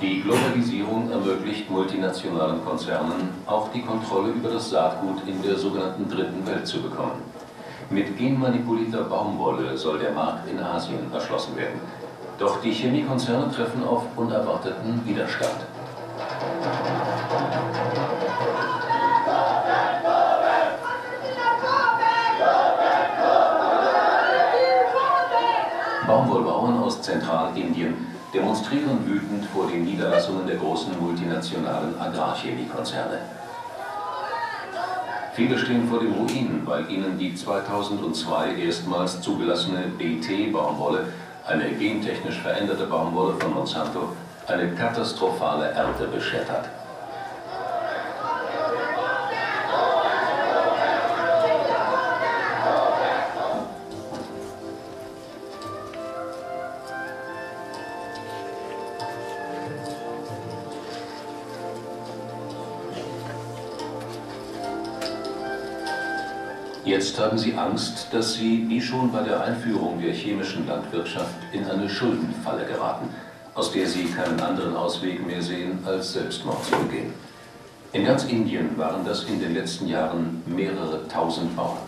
Die Globalisierung ermöglicht multinationalen Konzernen, auch die Kontrolle über das Saatgut in der sogenannten Dritten Welt zu bekommen. Mit genmanipulierter Baumwolle soll der Markt in Asien erschlossen werden. Doch die Chemiekonzerne treffen auf unerwarteten Widerstand. Baumwollbauern aus Zentralindien demonstrieren wütend vor den Niederlassungen der großen multinationalen Agrarchemiekonzerne. Viele stehen vor dem Ruin, weil ihnen die 2002 erstmals zugelassene BT-Baumwolle, eine gentechnisch veränderte Baumwolle von Monsanto, eine katastrophale Ernte beschert hat. Jetzt haben sie Angst, dass sie, wie schon bei der Einführung der chemischen Landwirtschaft, in eine Schuldenfalle geraten, aus der sie keinen anderen Ausweg mehr sehen, als Selbstmord zu begehen. In ganz Indien waren das in den letzten Jahren mehrere tausend Bauern.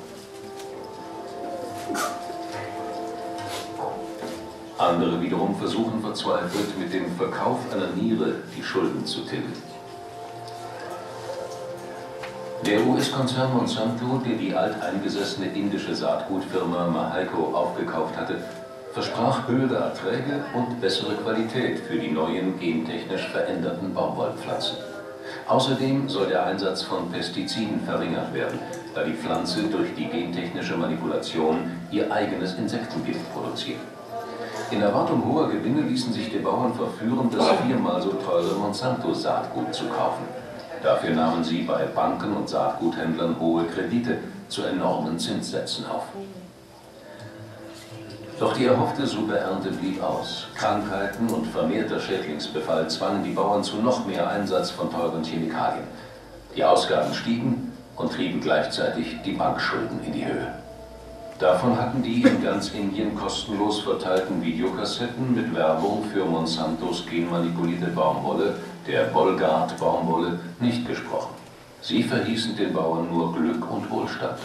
Andere wiederum versuchen verzweifelt, mit dem Verkauf einer Niere die Schulden zu tilgen. Der US-Konzern Monsanto, der die alteingesessene indische Saatgutfirma Mahaiko aufgekauft hatte, versprach höhere Erträge und bessere Qualität für die neuen gentechnisch veränderten Baumwollpflanzen. Außerdem soll der Einsatz von Pestiziden verringert werden, da die Pflanze durch die gentechnische Manipulation ihr eigenes Insektengift produziert. In Erwartung hoher Gewinne ließen sich die Bauern verführen, das viermal so teure Monsanto-Saatgut zu kaufen. Dafür nahmen sie bei Banken und Saatguthändlern hohe Kredite zu enormen Zinssätzen auf. Doch die erhoffte Superernte blieb aus. Krankheiten und vermehrter Schädlingsbefall zwangen die Bauern zu noch mehr Einsatz von teuren Chemikalien. Die Ausgaben stiegen und trieben gleichzeitig die Bankschulden in die Höhe. Davon hatten die in ganz Indien kostenlos verteilten Videokassetten mit Werbung für Monsantos genmanipulierte Baumwolle, der Bolgard-Baumwolle, nicht gesprochen. Sie verhießen den Bauern nur Glück und Wohlstand.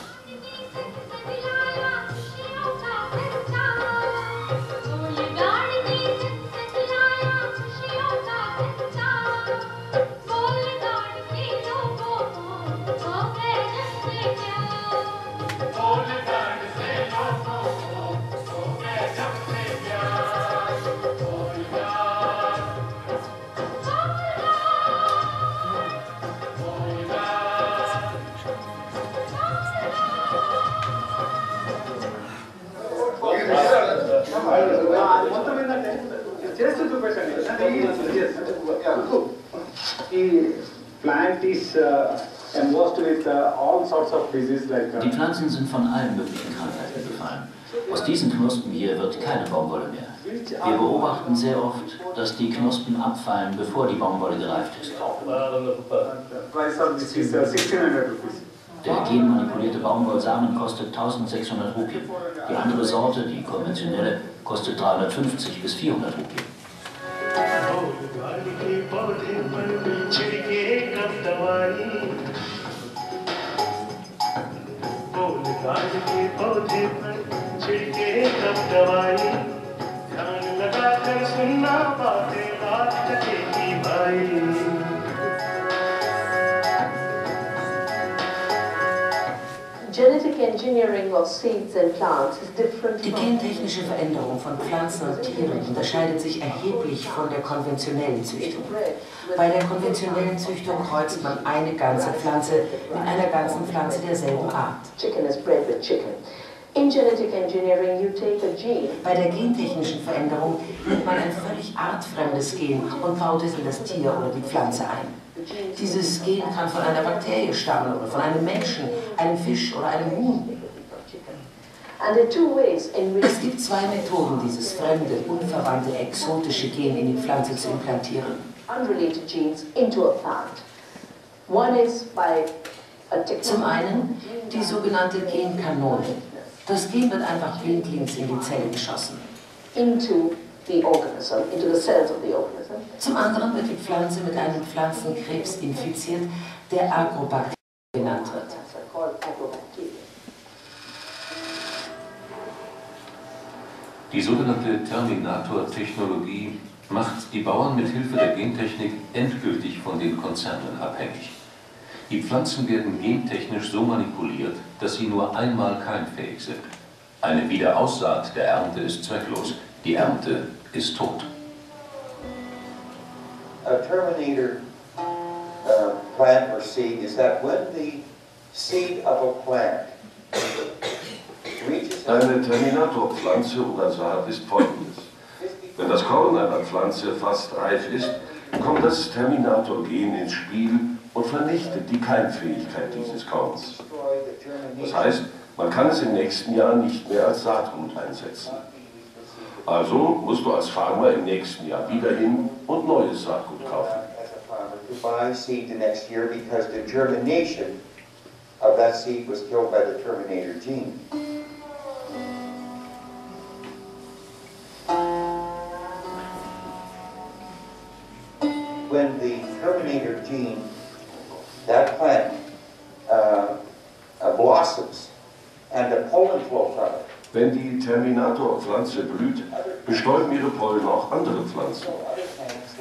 Just a question. Yes. The plant is embossed with all sorts of diseases like. Die Pflanzen sind von allen möglichen Krankheiten befallen. Aus diesen Knospen hier wird keine Baumwolle mehr. Wir beobachten sehr oft, dass die Knospen abfallen, bevor die Baumwolle gereift ist. Price of this is 1600 rupees. Der genmanipulierte Baumwollsamen kostet 1600 Rupien. Die andere Sorte, die konventionelle, kostet 350 bis 400 Rupien. Genetic engineering of seeds and plants is different. Die gentechnische Veränderung von Pflanzen und Tieren unterscheidet sich erheblich von der konventionellen Züchtung. Bei der konventionellen Züchtung kreuzt man eine ganze Pflanze mit einer ganzen Pflanze derselben Art. Chicken is bred with chicken. In genetic engineering, you take a gene. Bei der gentechnischen Veränderung nimmt man ein völlig artfremdes Gen und baut es in das Tier oder die Pflanze ein. Dieses Gen kann von einer Bakterie stammen oder von einem Menschen, einem Fisch oder einem Huhn. Es gibt zwei Methoden, dieses fremde, unverwandte, exotische Gen in die Pflanze zu implantieren. Zum einen die sogenannte Genkanone. Das Gen wird einfach blindlings in die Zelle geschossen. Zum anderen wird die Pflanze mit einem Pflanzenkrebs infiziert, der Agrobacter genannt wird. Die sogenannte Terminator-Technologie macht die Bauern mit Hilfe der Gentechnik endgültig von den Konzernen abhängig. Die Pflanzen werden gentechnisch so manipuliert, dass sie nur einmal keimfähig sind. Eine Wiederaussaat der Ernte ist zwecklos. Die Ernte ist tot. A Terminator plant or seed is that when the seed of a plant reaches. Eine Terminatorpflanze oder Saat ist folgendes. Wenn das Korn einer Pflanze fast reif ist, kommt das Terminator-Gen ins Spiel und vernichtet die Keimfähigkeit dieses Korns. Das heißt, man kann es im nächsten Jahr nicht mehr als Saatgut einsetzen. Also musst du als Farmer im nächsten Jahr wieder hin und neues Saatgut kaufen. Buy seed the next year because the germination of that seed was killed by the Terminator gene. When the Terminator gene, that plant blossoms and the pollen flow from it. Wenn die Terminator-Pflanze blüht, bestäuben ihre Pollen auch andere Pflanzen.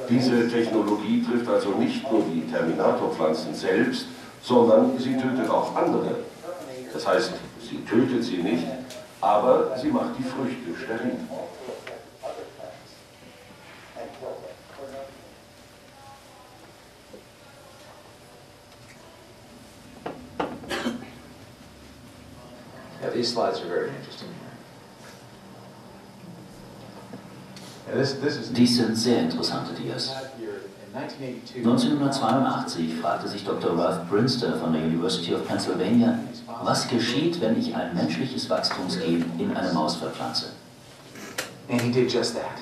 Diese Technologie trifft also nicht nur die Terminator-Pflanzen selbst, sondern sie tötet auch andere. Das heißt, sie tötet sie nicht, aber sie macht die Früchte steril. Yeah, these slides are very interesting. Dies sind sehr interessante Dias. 1982 fragte sich Dr. Ralph Brinster von der University of Pennsylvania, was geschieht, wenn ich ein menschliches Wachstumsgen in eine Maus verpflanze. And he did just that.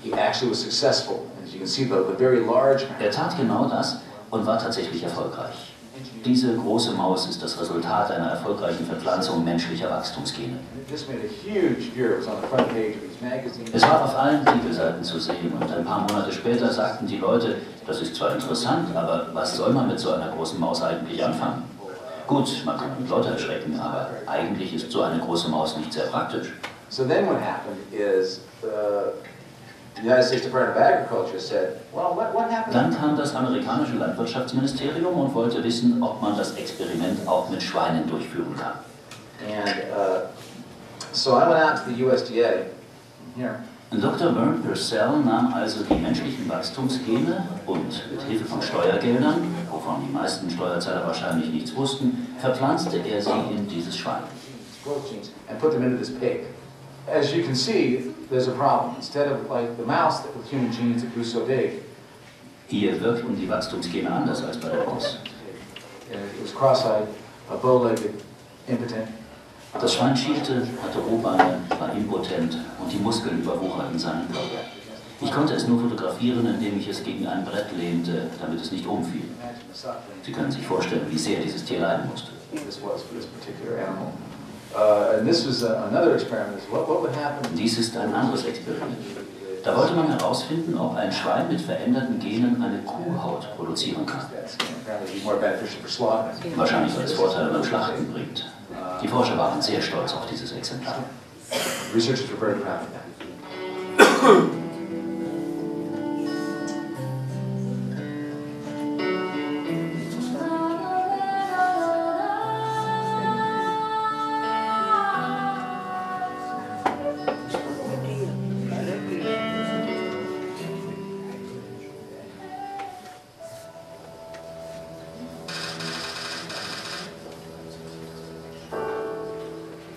He actually was successful. As you can see, the very large. Er tat genau das und war tatsächlich erfolgreich. Diese große Maus ist das Resultat einer erfolgreichen Verpflanzung menschlicher Wachstumsgene. Es war auf allen Titelseiten zu sehen und ein paar Monate später sagten die Leute, das ist zwar interessant, aber was soll man mit so einer großen Maus eigentlich anfangen? Gut, man kann Leute erschrecken, aber eigentlich ist so eine große Maus nicht sehr praktisch. So then what happened is the United States Department of Agriculture said, well, what happened? Dann kam das amerikanische Landwirtschaftsministerium und wollte wissen, ob man das Experiment auch mit Schweinen durchführen kann. And so I went out to the USDA. Here. Dr. Vern Purcell nahm also die menschlichen Wachstumsgene und mit Hilfe von Steuergeldern, wovon die meisten Steuerzahler wahrscheinlich nichts wussten, verpflanzte er sie in dieses Schwein. And put them into this pig. as you can see, there's a problem. Instead of like the mouse with human genes that grew so big, hier wirkten die Wachstumsgene anders als bei der Maus. It was cross-eyed, bow-legged, impotent. Das Schwein schielte, hatte Rohbeine, war impotent und die Muskeln überwucherten seinen Körper. Ich konnte es nur fotografieren, indem ich es gegen ein Brett lehnte, damit es nicht umfiel. Sie können sich vorstellen, wie sehr dieses Tier leiden musste. Dies ist ein anderes Experiment. Da wollte man herausfinden, ob ein Schwein mit veränderten Genen eine Kuhhaut produzieren kann. Wahrscheinlich, weil es Vorteile beim Schlachten bringt. Die Forscher waren sehr stolz auf dieses Exemplar. Researchers were very proud of that.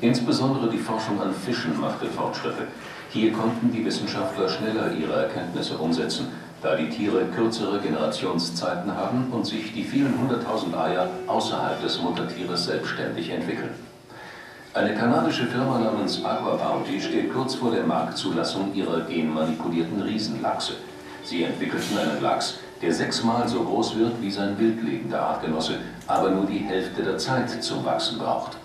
Insbesondere die Forschung an Fischen machte Fortschritte. Hier konnten die Wissenschaftler schneller ihre Erkenntnisse umsetzen, da die Tiere kürzere Generationszeiten haben und sich die vielen 100.000 Eier außerhalb des Muttertieres selbstständig entwickeln. Eine kanadische Firma namens Aqua Bounty steht kurz vor der Marktzulassung ihrer genmanipulierten Riesenlachse. Sie entwickelten einen Lachs, der 6-mal so groß wird wie sein wildlebender Artgenosse, aber nur die Hälfte der Zeit zum Wachsen braucht.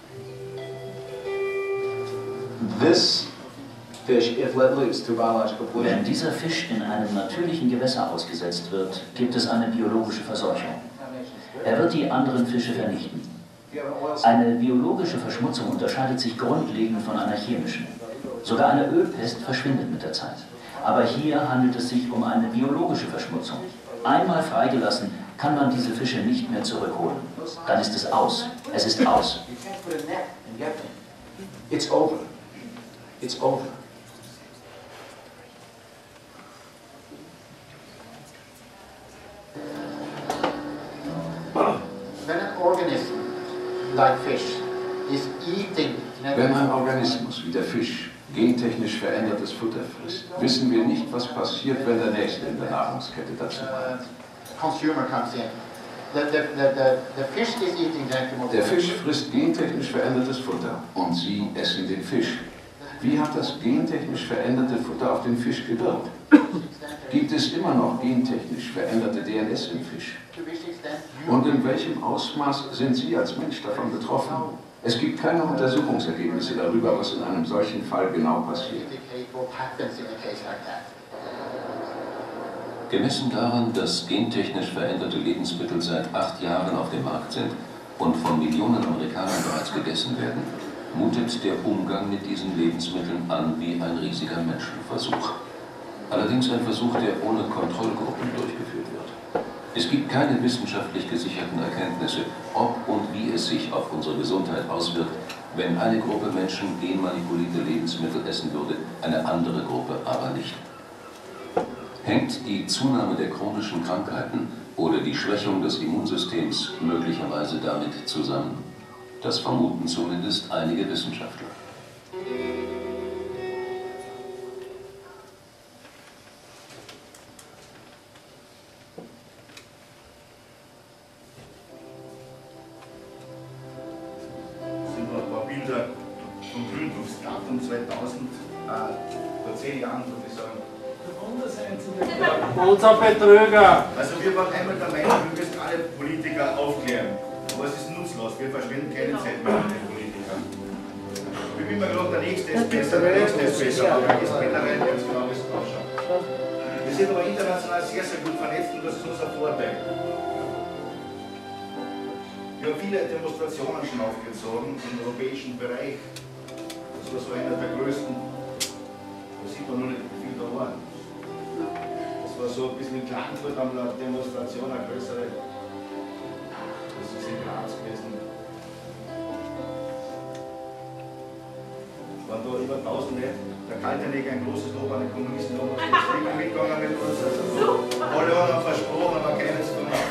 Wenn dieser Fisch in einem natürlichen Gewässer ausgesetzt wird, gibt es eine biologische Verseuchung. Er wird die anderen Fische vernichten. Eine biologische Verschmutzung unterscheidet sich grundlegend von einer chemischen. Sogar eine Ölpest verschwindet mit der Zeit. Aber hier handelt es sich um eine biologische Verschmutzung. Einmal freigelassen, kann man diese Fische nicht mehr zurückholen. Dann ist es aus. Es ist aus. It's over. It's over. Wenn ein Organismus wie der Fisch gentechnisch verändertes Futter frisst, wissen wir nicht, was passiert, wenn der Nächste in der Nahrungskette dazu kommt. Der Fisch frisst gentechnisch verändertes Futter und Sie essen den Fisch. Wie hat das gentechnisch veränderte Futter auf den Fisch gewirkt? Gibt es immer noch gentechnisch veränderte DNS im Fisch? Und in welchem Ausmaß sind Sie als Mensch davon betroffen? Es gibt keine Untersuchungsergebnisse darüber, was in einem solchen Fall genau passiert. Gemessen daran, dass gentechnisch veränderte Lebensmittel seit 8 Jahren auf dem Markt sind und von Millionen Amerikanern bereits gegessen werden, mutet der Umgang mit diesen Lebensmitteln an wie ein riesiger Menschenversuch. Allerdings ein Versuch, der ohne Kontrollgruppen durchgeführt wird. Es gibt keine wissenschaftlich gesicherten Erkenntnisse, ob und wie es sich auf unsere Gesundheit auswirkt, wenn eine Gruppe Menschen genmanipulierte Lebensmittel essen würde, eine andere Gruppe aber nicht. Hängt die Zunahme der chronischen Krankheiten oder die Schwächung des Immunsystems möglicherweise damit zusammen? Das vermuten zumindest einige Wissenschaftler. Das sind noch ein paar Bilder vom Gründungsdatum 2000, vor 10 Jahren, würde ich sagen. Unser Betrüger! Also wir waren einmal der Meinung, wir müssen alle Politiker aufklären. Aber es ist nutzlos, wir verschwenden keine Zeit mehr mit den Politikern. Ich bin immer gedacht, der Nächste ist besser, der Nächste ist besser, aber ist generell ganz genau das ausschaut. Wir sind aber international sehr, sehr gut vernetzt und das ist unser Vorteil. Wir haben viele Demonstrationen schon aufgezogen im europäischen Bereich. Das war so einer der größten. Da sieht man nur nicht, wie viel da waren. Das war so ein bisschen in Klagenfurt an einer Demonstration, eine größere. Das ist in Graz gewesen. Es waren da über 1000 Leute. Der Kaltenegger, ein großes Lob an die Kommunisten, da haben wir mitgegangen mit uns. Alle haben versprochen, aber keines gemacht.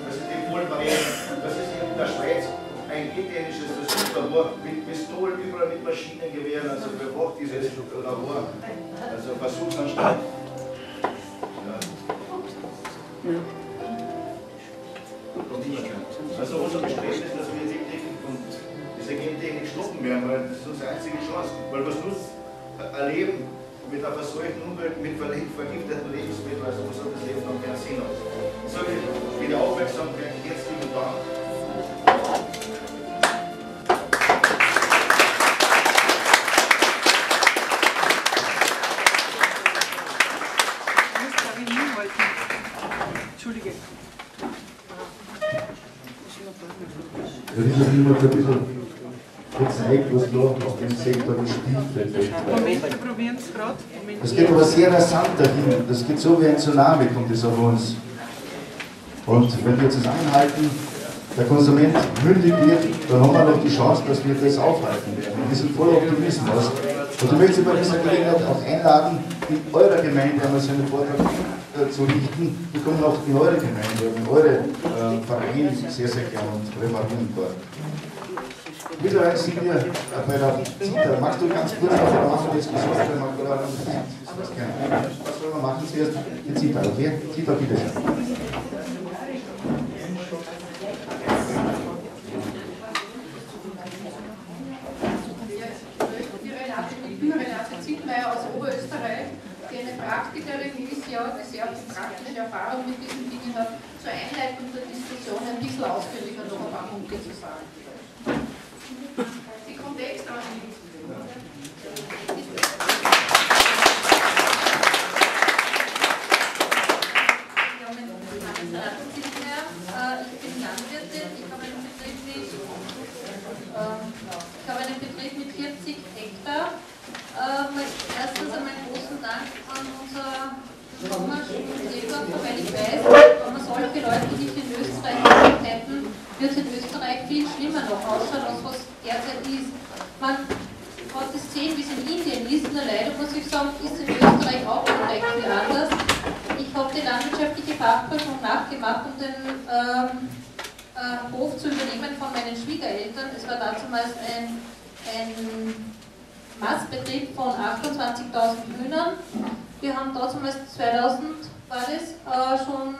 Das ist die Polenbarriere. Das ist in der Schweiz ein italienisches Versuch, da war mit Pistolen, überall mit Maschinengewehren, also bewacht dieses Labor, also Versuchsanstalt. Ja. Also unser Bestreben ist, dass wir wirklich und diese Gentechnik stoppen werden, weil das ist unsere einzige Chance. Weil was wir erleben mit einer verseuchten Umwelt, mit vergifteten Lebensmitteln, also muss das Leben noch keinen Sinn aus. Ich sage für die Aufmerksamkeit herzlichen Dank. Entschuldige. Das ist ja immer ein bisschen gezeigt, was da auf dem Sektor gespielt wird. Moment, wir probieren es gerade. Das geht aber sehr rasant dahin. Das geht so wie ein Tsunami, kommt das auf uns. Und wenn wir jetzt das einhalten, der Konsument mündig wird, dann haben wir noch die Chance, dass wir das aufhalten werden. Und wir sind voller Optimismus. Und ich möchte Sie bei dieser Gelegenheit auch einladen, in eurer Gemeinde einmal so einen Vortrag zu richten. Wir kommen auch in eure Gemeinde, in eure Vereine sehr, sehr gerne und referieren dort. Mittlerweile sind wir bei der Zita. Magst du ganz kurz noch, wir machen jetzt gesucht, was wollen wir machen zuerst? Die Zita, okay? Zita, bitte schön. Renate Zittmeier aus Oberösterreich, die eine Praktikerin ist, ja, die sehr viel praktische Erfahrung mit diesen Dingen hat, zur Einleitung der Diskussion ein bisschen ausführlicher noch ein paar Punkte zu sagen. Die kommt extra an die Ich bin Landwirtin, ich habe einen Betrieb mit 40 Hektar. Erstens einmal einen großen Dank an unser Thomas Schmidt-Seehofer, weil ich weiß, wenn man solche Leute nicht in Österreich hätten, wird es in Österreich viel schlimmer noch ausschauen, als was derzeit ist. Man hat es gesehen, wie es in Indien ist, nur leider muss ich sagen, ist in Österreich auch nicht viel anders. Ich habe die landwirtschaftliche Fachprüfung nachgemacht, um den Hof zu übernehmen von meinen Schwiegereltern. Es war damals ein Mastbetrieb von 28.000 Hühnern. Wir haben damals 2000 war das, schon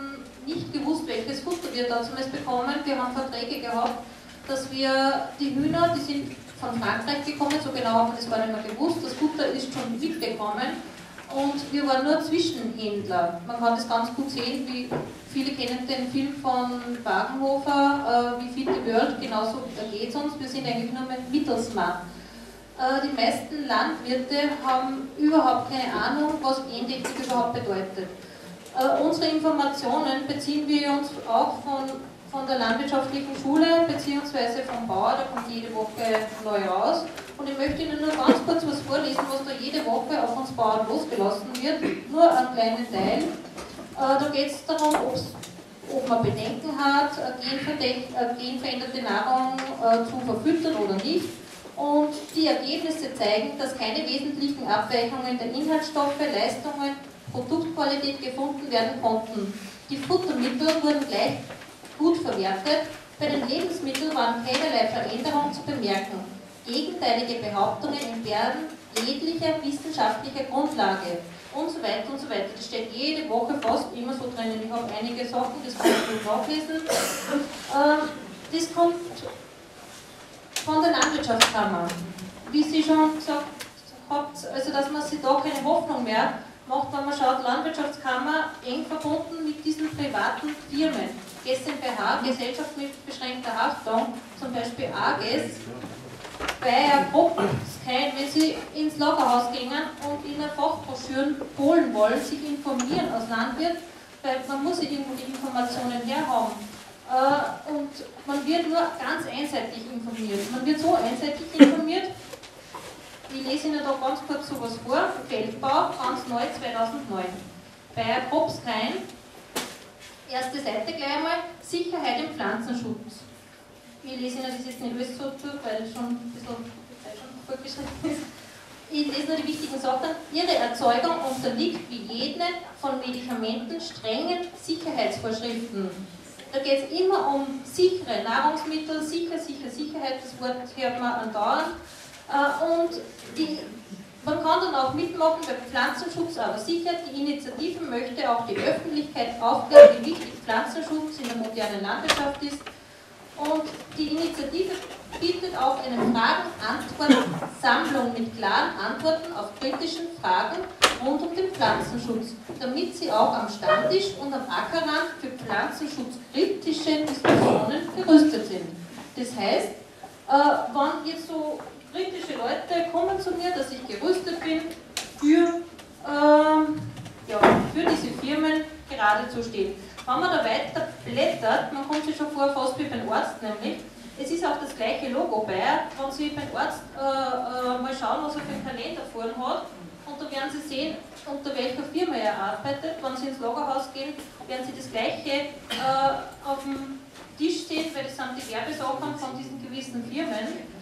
nicht gewusst, welches Futter wir damals bekommen. Wir haben Verträge gehabt, dass wir die Hühner, die sind von Frankreich gekommen, so genau haben wir das gar nicht mehr gewusst, das Futter ist schon mitgekommen und wir waren nur Zwischenhändler. Man kann das ganz gut sehen, wie viele kennen den Film von Wagenhofer, wie Feed the World, genauso geht es uns, wir sind eigentlich nur ein Mittelsmann. Die meisten Landwirte haben überhaupt keine Ahnung, was Gentechnik überhaupt bedeutet. Unsere Informationen beziehen wir uns auch von der landwirtschaftlichen Schule bzw. vom Bauer, da kommt jede Woche neu raus. Und ich möchte Ihnen nur ganz kurz was vorlesen, was da jede Woche auf uns Bauern losgelassen wird, nur einen kleinen Teil. Da geht es darum, ob man Bedenken hat, genveränderte Nahrung zu verfüttern oder nicht. Und die Ergebnisse zeigen, dass keine wesentlichen Abweichungen der Inhaltsstoffe, Leistungen, Produktqualität gefunden werden konnten. Die Futtermittel wurden gleich gut verwertet, bei den Lebensmitteln waren keinerlei Veränderungen zu bemerken. Gegenteilige Behauptungen entbehren jeglicher wissenschaftlicher Grundlage und so weiter und so weiter. Das steht jede Woche fast immer so drinnen. Ich habe einige Sachen, das kann ich nachlesen. Das kommt von der Landwirtschaftskammer. Wie Sie schon gesagt habt, also dass man sich da keine Hoffnung mehr macht, wenn man schaut, Landwirtschaftskammer eng verbunden mit diesen privaten Firmen. GmbH, Gesellschaft mit beschränkter Haftung, zum Beispiel AGES, Bayer, Kropskein, wenn Sie ins Lagerhaus gehen und in einer Fachbroschüren holen wollen, sich informieren als Landwirt, weil man muss ja irgendwo die Informationen herhaben. Und man wird nur ganz einseitig informiert. Man wird so einseitig informiert, ich lese Ihnen da ganz kurz sowas vor, Feldbau, ganz neu, 2009. Bayer Kropskein, erste Seite gleich einmal, Sicherheit im Pflanzenschutz. Ich lese Ihnen das jetzt nicht alles so durch, weil es schon ein bisschen vorgeschrieben ist. Ich lese nur die wichtigen Sachen. Ihre Erzeugung unterliegt wie jede von Medikamenten strengen Sicherheitsvorschriften. Da geht es immer um sichere Nahrungsmittel, Sicherheit, das Wort hört man andauernd. Und Man kann dann auch mitmachen beim Pflanzenschutz, aber sicher, die Initiative möchte auch die Öffentlichkeit aufklären, wie wichtig Pflanzenschutz in der modernen Landwirtschaft ist. Und die Initiative bietet auch eine Fragen-Antwort-Sammlung mit klaren Antworten auf kritischen Fragen rund um den Pflanzenschutz, damit Sie auch am Stammtisch und am Ackerrand für pflanzenschutzkritische Diskussionen gerüstet sind. Das heißt, wenn jetzt so kritische Leute kommen zu mir, dass ich gerüstet bin, für diese Firmen gerade zu stehen. Wenn man da weiter blättert, man kommt sich schon vor fast wie beim Arzt nämlich, es ist auch das gleiche Logo bei, wenn Sie beim Arzt mal schauen, was er für einen Kalender vorn hat, und da werden Sie sehen, unter welcher Firma er arbeitet. Wenn Sie ins Lagerhaus gehen, werden Sie das gleiche auf dem Tisch sehen, weil das sind die Werbesachen von diesen gewissen Firmen.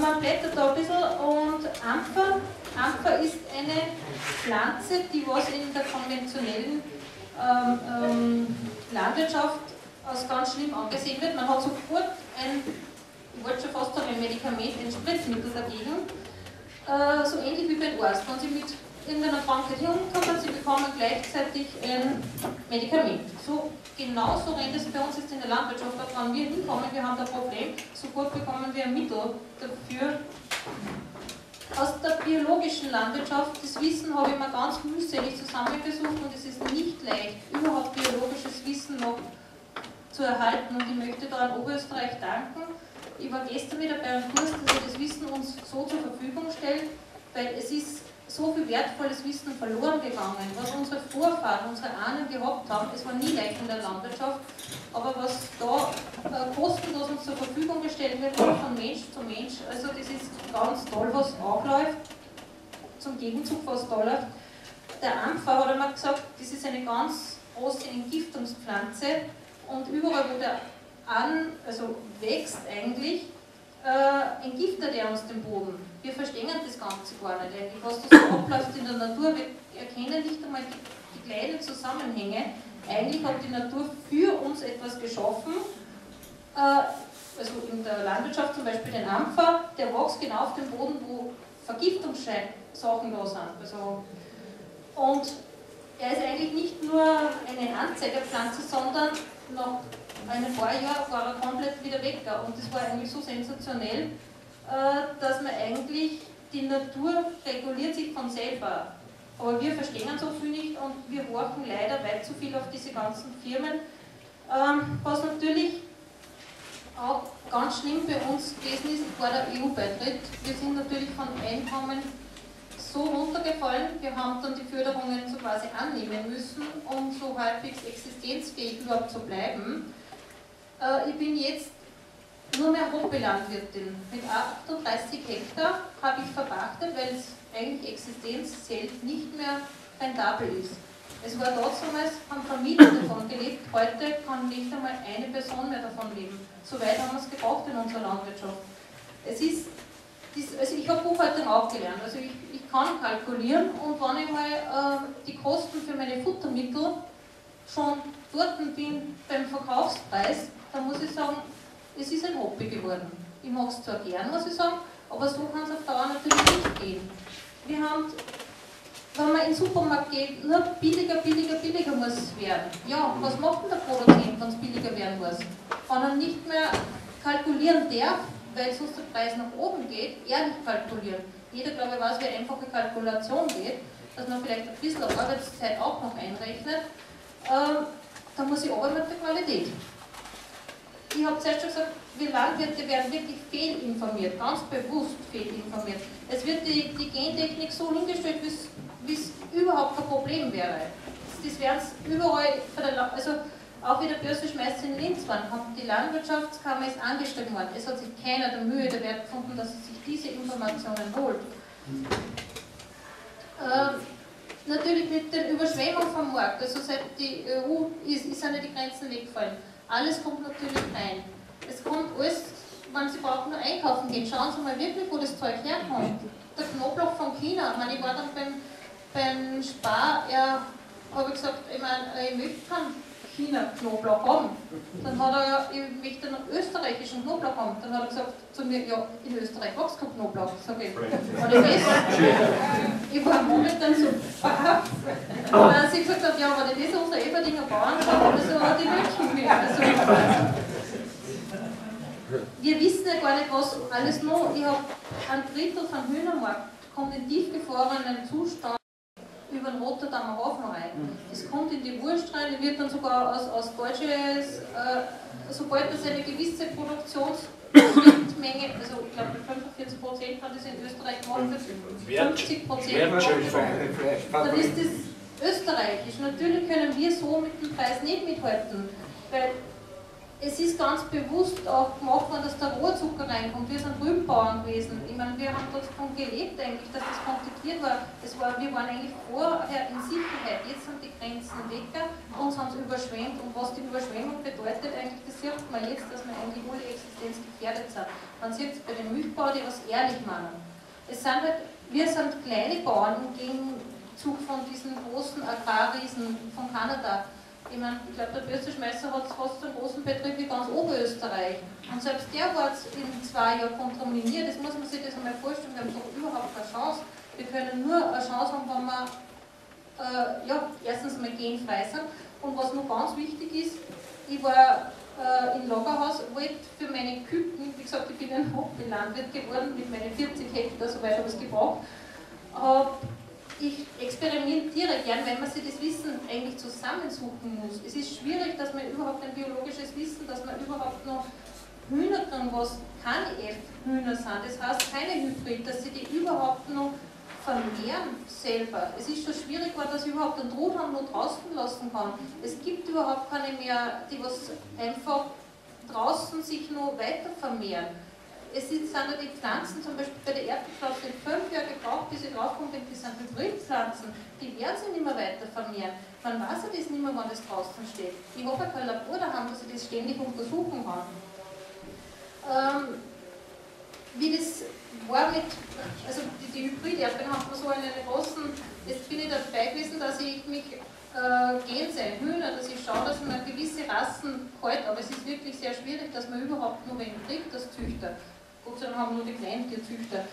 Man blättert da ein bisschen und Ampfer ist eine Pflanze, die was in der konventionellen Landwirtschaft als ganz schlimm angesehen wird. Man hat sofort ich wollte schon fast sagen, ein Medikament, ein Spritzmittel dagegen, so ähnlich wie beim Arzt. Wenn Sie mit irgendeiner Krankheit herumkommen, Sie bekommen gleichzeitig ein Medikament. So genauso rennt es bei uns jetzt in der Landwirtschaft ab. Wenn wir hinkommen, wir haben da ein Problem, sofort bekommen wir ein Mittel dafür. Aus der biologischen Landwirtschaft, das Wissen habe ich mir ganz mühselig zusammengesucht und es ist nicht leicht, überhaupt biologisches Wissen noch zu erhalten, und ich möchte da an Oberösterreich danken. Ich war gestern wieder bei einem Kurs, dass wir das Wissen uns so zur Verfügung stellen, weil es ist so viel wertvolles Wissen verloren gegangen, was unsere Vorfahren, unsere Ahnen gehabt haben. Es war nie leicht in der Landwirtschaft, aber was da kostenlos uns zur Verfügung gestellt wird, von Mensch zu Mensch, also das ist ganz toll, was auch läuft, zum Gegenzug, was da läuft. Der Ampfer hat einmal gesagt, das ist eine ganz große Entgiftungspflanze, und überall, wo der wächst eigentlich, entgiftet er uns den Boden. Wir verstehen das Ganze gar nicht eigentlich, was da so abläuft in der Natur. Wir erkennen nicht einmal die kleinen Zusammenhänge. Eigentlich hat die Natur für uns etwas geschaffen, also in der Landwirtschaft zum Beispiel den Ampfer, der wächst genau auf dem Boden, wo Vergiftungssachen da sind. Also, und er ist eigentlich nicht nur eine Anzeigerpflanze, sondern nach ein paar Jahren war er komplett wieder weg. Und das war eigentlich so sensationell, dass man eigentlich, die Natur reguliert sich von selber. Aber wir verstehen so viel nicht und wir horchen leider weit zu viel auf diese ganzen Firmen. Was natürlich auch ganz schlimm bei uns gewesen ist, war der EU-Beitritt. Wir sind natürlich von Einkommen so runtergefallen, wir haben dann die Förderungen so quasi annehmen müssen, um so halbwegs existenzfähig überhaupt zu bleiben. Ich bin jetzt nur mehr Hobbylandwirtin. Mit 38 Hektar habe ich verpachtet, weil es eigentlich existenziell nicht mehr rentabel ist. Es war damals, haben Familien davon gelebt, heute kann nicht einmal eine Person mehr davon leben. So weit haben wir es gebraucht in unserer Landwirtschaft. Also ich habe Buchhaltung auch gelernt, also ich kann kalkulieren, und wenn ich mal die Kosten für meine Futtermittel schon dort bin beim Verkaufspreis, dann muss ich sagen, es ist ein Hobby geworden. Ich mache es zwar gern, muss ich sagen, aber so kann es auf Dauer natürlich nicht gehen. Wir haben, wenn man in den Supermarkt geht, nur billiger muss es werden. Ja, was macht denn der Produzent, wenn es billiger werden muss? Wenn er nicht mehr kalkulieren darf, weil sonst der Preis nach oben geht, er nicht kalkulieren. Jeder, glaube ich, weiß, wie einfache Kalkulation geht, dass man vielleicht ein bisschen Arbeitszeit auch noch einrechnet. Da muss ich arbeiten mit der Qualität. Ich habe zuerst schon gesagt, wir Landwirte werden wirklich fehlinformiert, ganz bewusst fehlinformiert. Es wird die Gentechnik so hingestellt, wie es überhaupt kein Problem wäre. Das werden es überall, also auch wie der Börsenschmeißer in Linz waren, hat die Landwirtschaftskammer ist angestellt worden. Es hat sich keiner der Mühe der Wert gefunden, dass er sich diese Informationen holt. Natürlich mit den Überschwemmungen vom Markt, also seit die EU sind ja die Grenzen weggefallen. Alles kommt natürlich rein. Es kommt alles, wenn Sie brauchen, nur einkaufen gehen. Schauen Sie mal wirklich, wo das Zeug herkommt. Der Knoblauch von China, ich war dann beim Spar, habe ich gesagt, ich meine, ich möchte keinen China-Knoblauch haben. Dann hat er ja, ich möchte einen österreichischen Knoblauch haben. Dann hat er gesagt zu mir, ja, in Österreich wächst kein Knoblauch. Sag ich, ich war momentan so baff. Und dann sie gesagt hat, ja, aber das unsere Everdinger Bauern sagen, also die möchten wir. Also, wir wissen ja gar nicht, was alles noch. Ich habe ein Drittel vom Hühnermarkt, kommt in tiefgefrorenen Zustand über den Rotterdamer Hafen rein. Es kommt in die Wurst rein, die wird dann sogar aus deutsches, sobald das eine gewisse Produktionsmenge, also ich glaube 45% hat das in Österreich gemacht, 50%, dann ist das österreichisch. Natürlich können wir so mit dem Preis nicht mithalten, weil es ist ganz bewusst auch gemacht worden, dass der Rohrzucker reinkommt. Wir sind Rübenbauern gewesen. Ich meine, wir haben davon gelebt eigentlich, dass das kontrolliert war. Wir waren eigentlich vorher in Sicherheit. Jetzt sind die Grenzen weg, uns haben sie überschwemmt. Und was die Überschwemmung bedeutet eigentlich, das sieht man jetzt, dass wir eigentlich alle Existenz gefährdet sind. Man sieht es bei den Milchbauern, die was ehrlich meinen. Wir sind kleine Bauern im Gegenzug von diesen großen Agrarriesen von Kanada. Ich meine, ich glaube, der Bürsterschmeißer hat fast einen großen Betrieb wie ganz Oberösterreich. Und selbst der war in 2 Jahren kontaminiert. Das muss man sich das einmal vorstellen. Wir haben doch überhaupt keine Chance. Wir können nur eine Chance haben, wenn wir erstens mal genfrei sind. Und was noch ganz wichtig ist, ich war im Lagerhaus, wollte für meine Küken, wie gesagt, ich bin ein Hobbylandwirt geworden mit meinen 40 Hektar, soweit habe ich es gebraucht. Ich experimentiere gern, wenn man sich das Wissen eigentlich zusammensuchen muss. Es ist schwierig, dass man überhaupt ein biologisches Wissen, dass man überhaupt noch Hühner drin, was keine F-Hühner sind, das heißt keine Hybrid, dass sie die überhaupt noch vermehren selber. Es ist schon schwierig, weil das überhaupt einen Truthahn noch draußen lassen kann. Es gibt überhaupt keine mehr, die was einfach draußen sich noch weiter vermehren. Es sind ja die Pflanzen, zum Beispiel bei der Erdbeerpflanze, die 5 Jahre gebraucht, bis sie draufkommt, die sind Hybridpflanzen, die werden sich nicht mehr weiter vermehren. Man weiß ja das nicht mehr, wann das draußen steht. Ich habe ja kein Labor daheim, dass ich das ständig untersuchen kann. Wie das war mit, also die Hybrid-Erdbeeren haben wir so in einer großen, jetzt bin ich dabei gewesen, dass ich mich Gänse, Hühner, dass ich schaue, dass man gewisse Rassen hält, aber es ist wirklich sehr schwierig, dass man überhaupt nur wen kriegt, das Züchter. Gott sei Dank haben wir nur die Kleintierzüchter.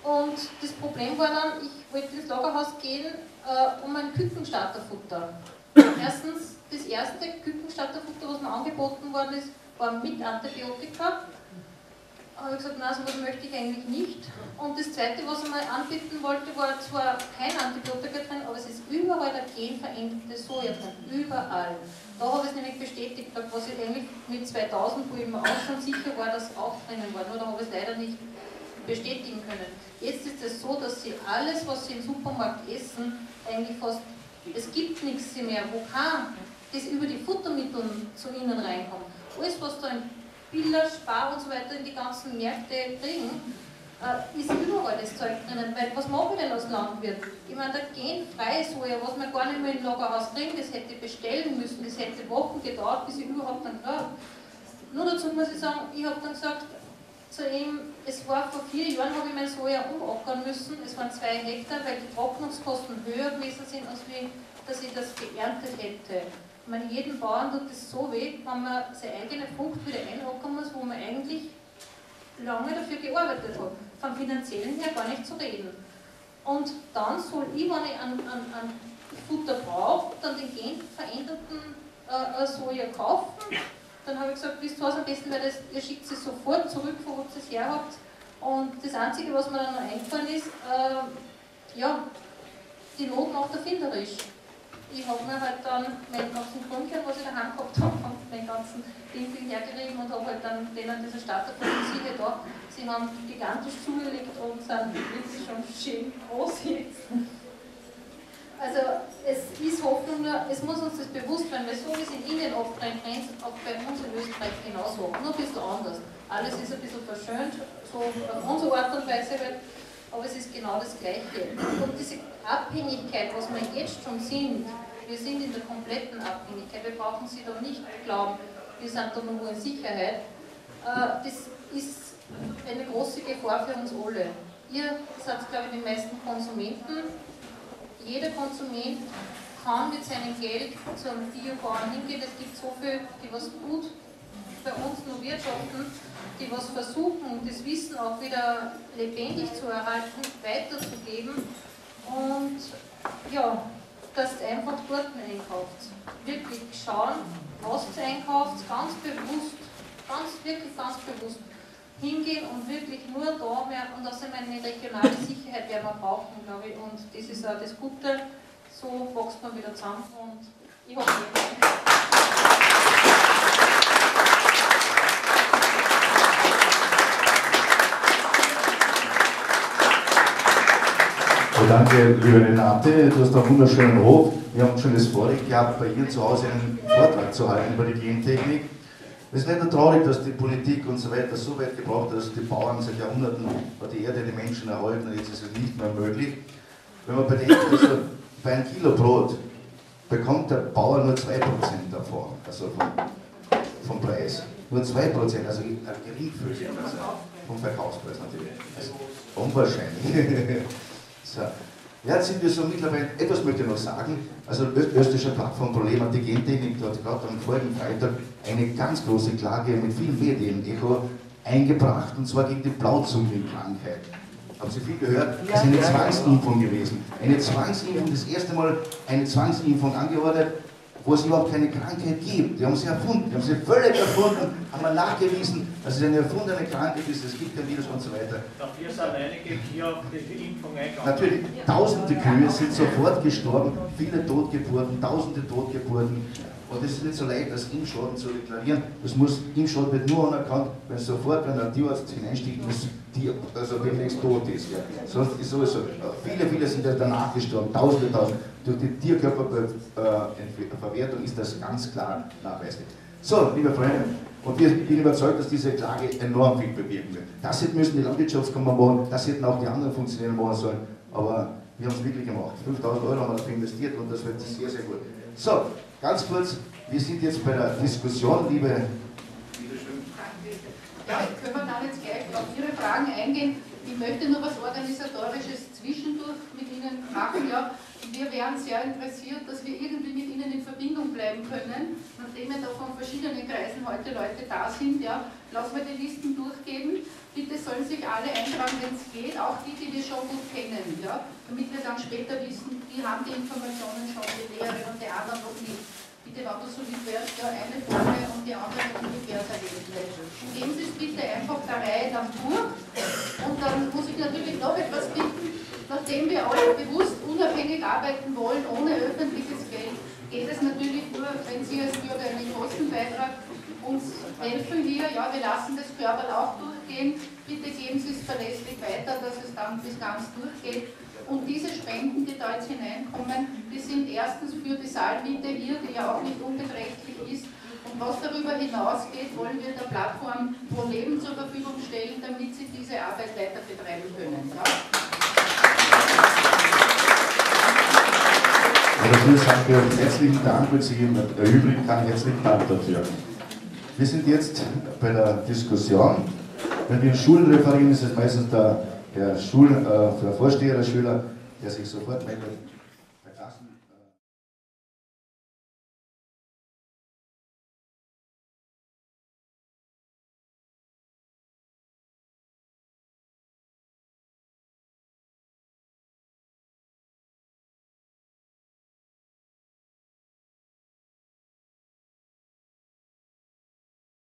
Und das Problem war dann, ich wollte ins Lagerhaus gehen, um ein Kükenstarterfutter. Erstens, das erste Kükenstarterfutter, was mir angeboten worden ist, war mit Antibiotika. Da habe ich gesagt, nein, sowas möchte ich eigentlich nicht. Und das zweite, was ich mal anbieten wollte, war zwar kein Antibiotika drin, aber es ist überall der genveränderte Soja drin. Überall. Da habe ich es nämlich bestätigt, was ich eigentlich mit 2000, wo ich mir auch schon sicher war, dass auch drinnen war. Nur da habe ich es leider nicht bestätigen können. Jetzt ist es so, dass sie alles, was sie im Supermarkt essen, eigentlich fast, es gibt nichts mehr, wo kann das über die Futtermittel zu ihnen reinkommt. Alles, was da in Biller, Spar und so weiter in die ganzen Märkte kriegen, ist überall das Zeug drinnen. Weil was mache ich denn als Landwirt? Ich meine, der genfreie Soja, was man gar nicht mehr im Lagerhaus kriegt, das hätte ich bestellen müssen, das hätte Wochen gedauert, bis ich überhaupt dann kriege. Nur dazu muss ich sagen, ich habe dann gesagt zu ihm, es war vor 4 Jahren, habe ich mein Soja umackern müssen, es waren 2 Hektar, weil die Trocknungskosten höher gewesen sind, als wie, dass ich das geerntet hätte. Ich meine, jedem Bauern tut das so weh, wenn man seine eigene Frucht wieder einackern muss, wo man eigentlich lange dafür gearbeitet hat. Vom Finanziellen her gar nicht zu reden. Und dann soll ich, wenn ich an Futter brauche, dann den genveränderten Soja kaufen. Dann habe ich gesagt, wisst ihr was, am besten, weil ihr schickt es sofort zurück, von wo ihr es her habt. Und das Einzige, was mir dann noch eingefallen ist, die Not macht erfinderisch. Ich habe mir halt dann meinen ganzen Grundkern, was ich daheim gehabt habe, und meinen ganzen Ding hergerieben und habe halt dann denen diese Starterproben, siehe da, sie haben gigantisch zugelegt und sind wirklich schon schön groß jetzt. Also es ist Hoffnung, nur es muss uns das bewusst werden, weil so wie es in Indien abbrennt, brennt es auch bei uns in Österreich genauso, nur ein bisschen anders. Alles ist ein bisschen verschönt, so auf unsere Art und Weise, aber es ist genau das Gleiche. Und diese Abhängigkeit, was wir jetzt schon sind, wir sind in der kompletten Abhängigkeit, wir brauchen sie da nicht glauben, wir sind da nur in Sicherheit, das ist eine große Gefahr für uns alle. Ihr seid, glaube ich, die meisten Konsumenten, jeder Konsument kann mit seinem Geld zum Biobauern hingehen. Es gibt so viele, die was gut bei uns nur wirtschaften, die was versuchen, das Wissen auch wieder lebendig zu erhalten, weiterzugeben und ja, dass ihr einfach dort einkauft. Wirklich schauen, was ihr einkauft, ganz bewusst, wirklich ganz bewusst hingehen und wirklich nur da mehr, und außerdem eine regionale Sicherheit werden wir brauchen, glaube ich, und das ist auch das Gute, so wächst man wieder zusammen und ich hoffe, Danke, liebe Renate, du hast einen wunderschönen Hof. Wir haben schon das Vorrecht gehabt, bei ihr zu Hause einen Vortrag zu halten über die Gentechnik. Es ist leider traurig, dass die Politik und so weiter so weit gebraucht hat, dass die Bauern seit Jahrhunderten die Erde den Menschen erhalten und jetzt ist es nicht mehr möglich. Wenn man bedenkt, also bei einem Kilo Brot bekommt der Bauer nur 2% davon, also vom Preis. Nur 2%, also ein geringfügig, also vom Verkaufspreis natürlich. Also unwahrscheinlich. So. Ja, jetzt sind wir so mittlerweile, etwas möchte ich noch sagen, also österreichische Plattformproblem hat die Gentechnik dort gerade am vorigen Freitag eine ganz große Klage mit vielen Medien-Echo eingebracht, und zwar gegen die Blauzungenkrankheit. Haben Sie viel gehört? Das ist eine Zwangsimpfung gewesen. Eine Zwangsimpfung, das erste Mal eine Zwangsimpfung angeordnet, wo es überhaupt keine Krankheit gibt. Die haben sie erfunden, die haben sie völlig erfunden, haben wir nachgewiesen, dass es eine erfundene Krankheit ist, es gibt kein Virus und so weiter. Dafür sind einige Kühe auf die Impfung eingegangen. Natürlich, tausende Kühe sind sofort gestorben, viele Totgeburten, tausende Totgeburten. Und es ist nicht so leicht, das Impfschaden zu deklarieren. Das muss, Impfschaden wird nur anerkannt, wenn sofort, wenn ein Tierarzt hineinsticht, also demnächst tot ist. Ja. Sonst ist sowieso, viele sind ja danach gestorben, tausende. Durch die Tierkörperverwertung ist das ganz klar nachweislich. So, liebe Freunde, und ich bin überzeugt, dass diese Klage enorm viel bewirken wird. Das müssen die Landwirtschaftskammer machen, das hätten auch die anderen Funktionäre machen sollen, aber wir haben es wirklich gemacht. 5.000 € haben wir dafür investiert und das wird sehr, sehr gut. So, ganz kurz, wir sind jetzt bei der Diskussion, liebe. Ja, können wir dann jetzt gleich auf Ihre Fragen eingehen. Ich möchte nur was Organisatorisches zwischendurch mit Ihnen machen. Ja. Wir wären sehr interessiert, dass wir irgendwie mit Ihnen in Verbindung bleiben können, nachdem ja da von verschiedenen Kreisen heute Leute da sind. Ja. Lassen wir die Listen durchgeben. Bitte sollen sich alle eintragen, wenn es geht, auch die wir schon gut kennen, ja, damit wir dann später wissen, die haben die Informationen schon, die Lehrerin und die anderen noch nicht. Bitte, wenn du so lieb wärst, ja, eine vorne und die andere ungefähr eventuell. Geben Sie es bitte einfach der Reihe dann durch. Und dann muss ich natürlich noch etwas bitten, nachdem wir alle bewusst unabhängig arbeiten wollen, ohne öffentliches Geld, geht es natürlich nur, wenn Sie als Bürger einen Kostenbeitrag uns helfen hier. Ja, wir lassen das Körperl auch durchgehen. Bitte geben Sie es verlässlich weiter, dass es dann bis ganz durchgeht. Und diese Spenden, die da jetzt hineinkommen, die sind erstens für die Saalmiete hier, die ja auch nicht unbeträchtlich ist. Und was darüber hinausgeht, wollen wir der Plattform Pro Leben zur Verfügung stellen, damit sie diese Arbeit weiter betreiben können. Ja? Dafür sagen wir herzlichen Dank, wenn sich jemand erübrigen kann, herzlichen Dank dafür. Wir sind jetzt bei der Diskussion. Wenn wir in Schulen referieren, ist es meistens der Vorsteher der Schüler, der sich sofort meldet.